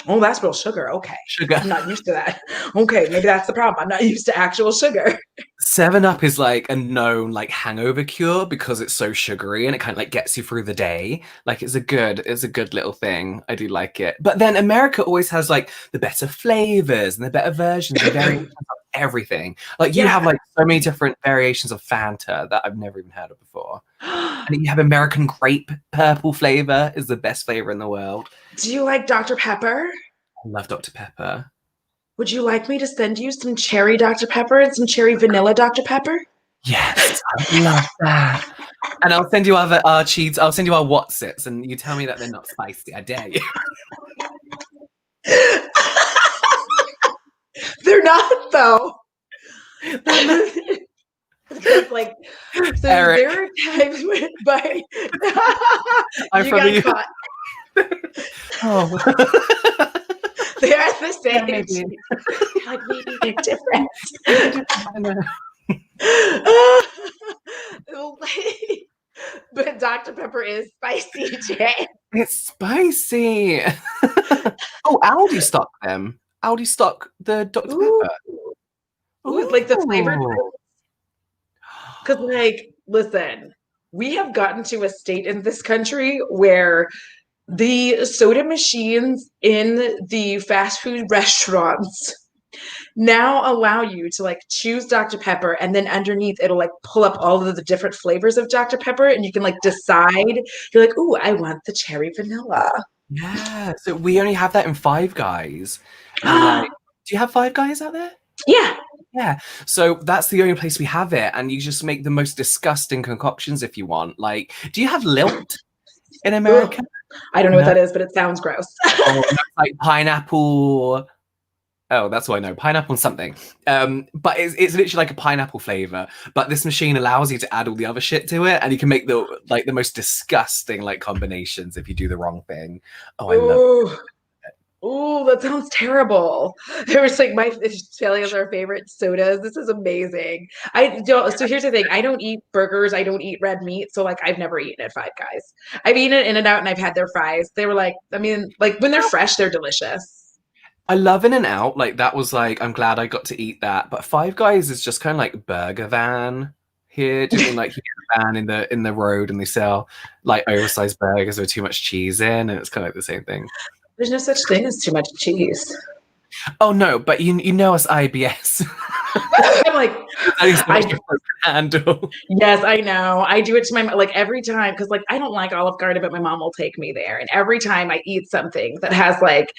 "Oh, that's real sugar. Okay, Sugar. I'm not used to that. Okay, maybe that's the problem. I'm not used to actual sugar." 7-Up is like a known like hangover cure because it's so sugary and it kind of like gets you through the day. Like it's a good little thing. I do like it. But then America always has like the better flavors and the better versions and variations of everything. Like you have Yeah. like so many different variations of Fanta that I've never even heard of before. And then you have American grape purple flavor is the best flavor in the world. Do you like Dr. Pepper? I love Dr. Pepper. Would you like me to send you some cherry Dr. Pepper and some cherry vanilla Dr. Pepper? Yes, I love that. And I'll send you our cheats. I'll send you our Whatsits, and you tell me that they're not spicy. I dare you. They're not though. Because like, so Eric, there are times when by I'm you from got you. caught. Oh, They're at the yeah, same. maybe. Like maybe they're different. I know. But Dr. Pepper is spicy, Jay. It's spicy. Oh, Aldi stock them. Aldi stock the Dr. Ooh, Pepper. ooh, like the flavored. Ooh. Because, like, listen, we have gotten to a state in this country where the soda machines in the fast food restaurants now allow you to like choose Dr. Pepper, and then underneath it'll like pull up all of the different flavors of Dr. Pepper, and you can like decide. You're like, "Ooh, I want the cherry vanilla." Yeah. So we only have that in Five Guys. And like, do you have Five Guys out there? Yeah. Yeah. So that's the only place we have it. And you just make the most disgusting concoctions if you want. Like, do you have Lilt in America? Ugh. I don't know what No. that is, but it sounds gross. Oh, no, like pineapple. Oh, that's what I know. Pineapple something. But it's literally like a pineapple flavor. But this machine allows you to add all the other shit to it, and you can make the most disgusting like combinations if you do the wrong thing. Oh, I love it. Oh, that sounds terrible. There was like my Australia's our favorite sodas. This is amazing. I don't. So here's the thing. I don't eat burgers. I don't eat red meat. So like I've never eaten at Five Guys. I've eaten at In-N-Out and I've had their fries. They were like, I mean, like when they're fresh, they're delicious. I love In-N-Out. Like that was like I'm glad I got to eat that. But Five Guys is just kind of like burger van here. Do you mean like you get a van in the road and they sell like oversized burgers with too much cheese in, and it's kind of like the same thing. There's no such thing as too much cheese. Oh no, but you know us IBS. I'm like, handle. yes, I know. I do it to my like every time because like I don't like Olive Garden, but my mom will take me there, and every time I eat something that has like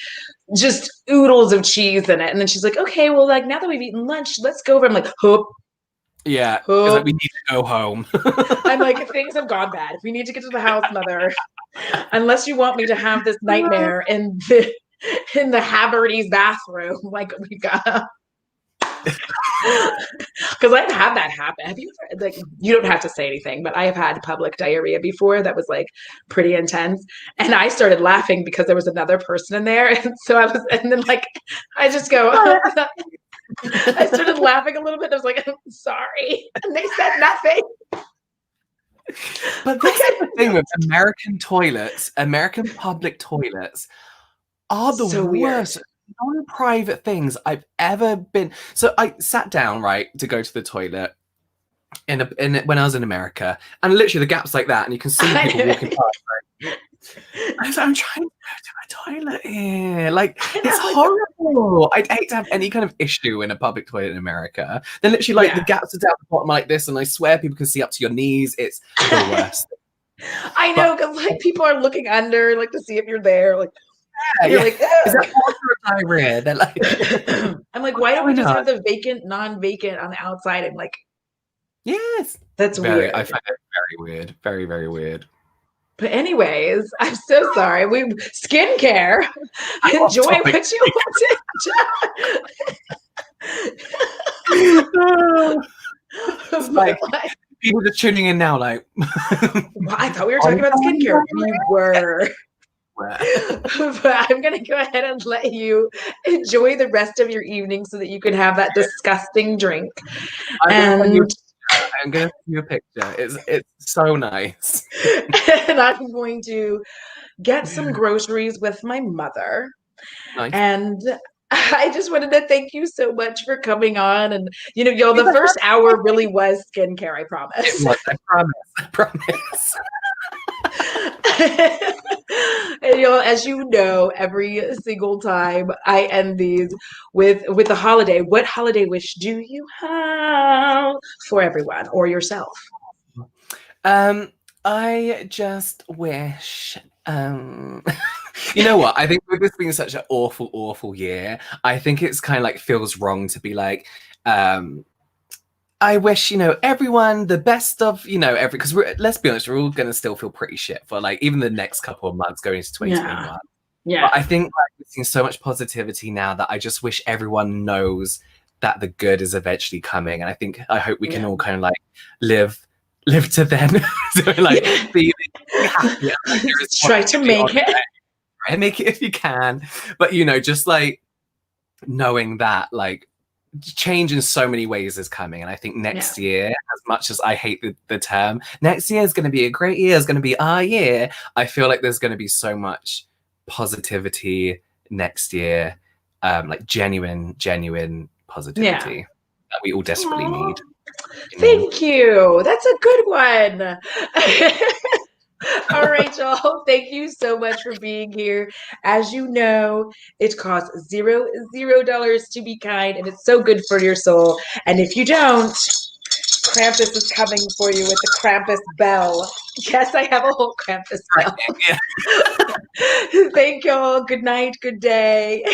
just oodles of cheese in it, and then she's like, "Okay, well, like now that we've eaten lunch, let's go over." I'm like, "Hoop, Yeah, it's like hoop." we need to go home. I'm like, things have gone bad. We need to get to the house, mother. Unless you want me to have this nightmare in the Haverty's bathroom, like we got. Because I've had that happen. Have you ever, like, you don't have to say anything, but I have had public diarrhea before that was like pretty intense. And I started laughing because there was another person in there. And so I was, and then like, I just go, I started laughing a little bit. I was like, I'm sorry. And they said nothing. But that's the thing with American toilets, American public toilets are the So worst non-private things I've ever been. So I sat down, right, to go to the toilet when I was in America, and literally the gap's like that, and you can see people walking past. Right? I'm trying to go to a toilet here. Like, it's horrible. I'd hate to have any kind of issue in a public toilet in America. Then literally, like, the gaps are down the bottom like this, and I swear people can see up to your knees. It's the worst. I know, because like people are looking under, like to see if you're there. Like, you're like, is that water or diarrhea? They're like, I'm like, why don't we just have the vacant, non-vacant on the outside? And like, Yes. That's Very. I weird. find it very weird. Very, very weird. But anyways, I'm so sorry. We skincare. Off Enjoy topic. what you want Oh, to. it's But like like, people are tuning in now, like. well, I thought we were talking about skincare. We were. But I'm going to go ahead and let you enjoy the rest of your evening so that you can have that disgusting drink. I'm gonna send you. And I'm gonna send you a picture. It's so nice. and I'm going to get some groceries with my mother. Nice. And I just wanted to thank you so much for coming on. And, y'all, Thank you the for first having hour me. really was skincare, I It promise. was. I promise. I promise. And as you know, every single time I end these with a holiday, what holiday wish do you have for everyone or yourself? Um, I just wish. You know what? I think with this being such an awful, awful year, I think it's kind of like feels wrong to be like, um, I wish, everyone the best of, because let's be honest, we're all going to still feel pretty shit for like even the next couple of months going into Yeah. 2021. But Yeah. I think like, we're seeing so much positivity now that I just wish everyone knows that the good is eventually coming. And I hope we can Yeah. all kind of like live to then. So like Yeah. be happy. And, like, there is Try to positivity on make it. there. Make it if you can. But just like knowing that like change in so many ways is coming. And I think Yeah. next year, as much as I hate the term, next year is going to be a great year, is going to be our year. I feel like there's going to be so much positivity next year, like genuine Yeah. positivity that we all desperately Aw, need. thank you. That's a good one. All right, y'all. Thank you so much for being here. As you know, it costs $0 to be kind, and it's so good for your soul. And if you don't, Krampus is coming for you with the Krampus bell. Yes, I have a whole Krampus Right. bell. Yeah. Thank y'all. Good night. Good day.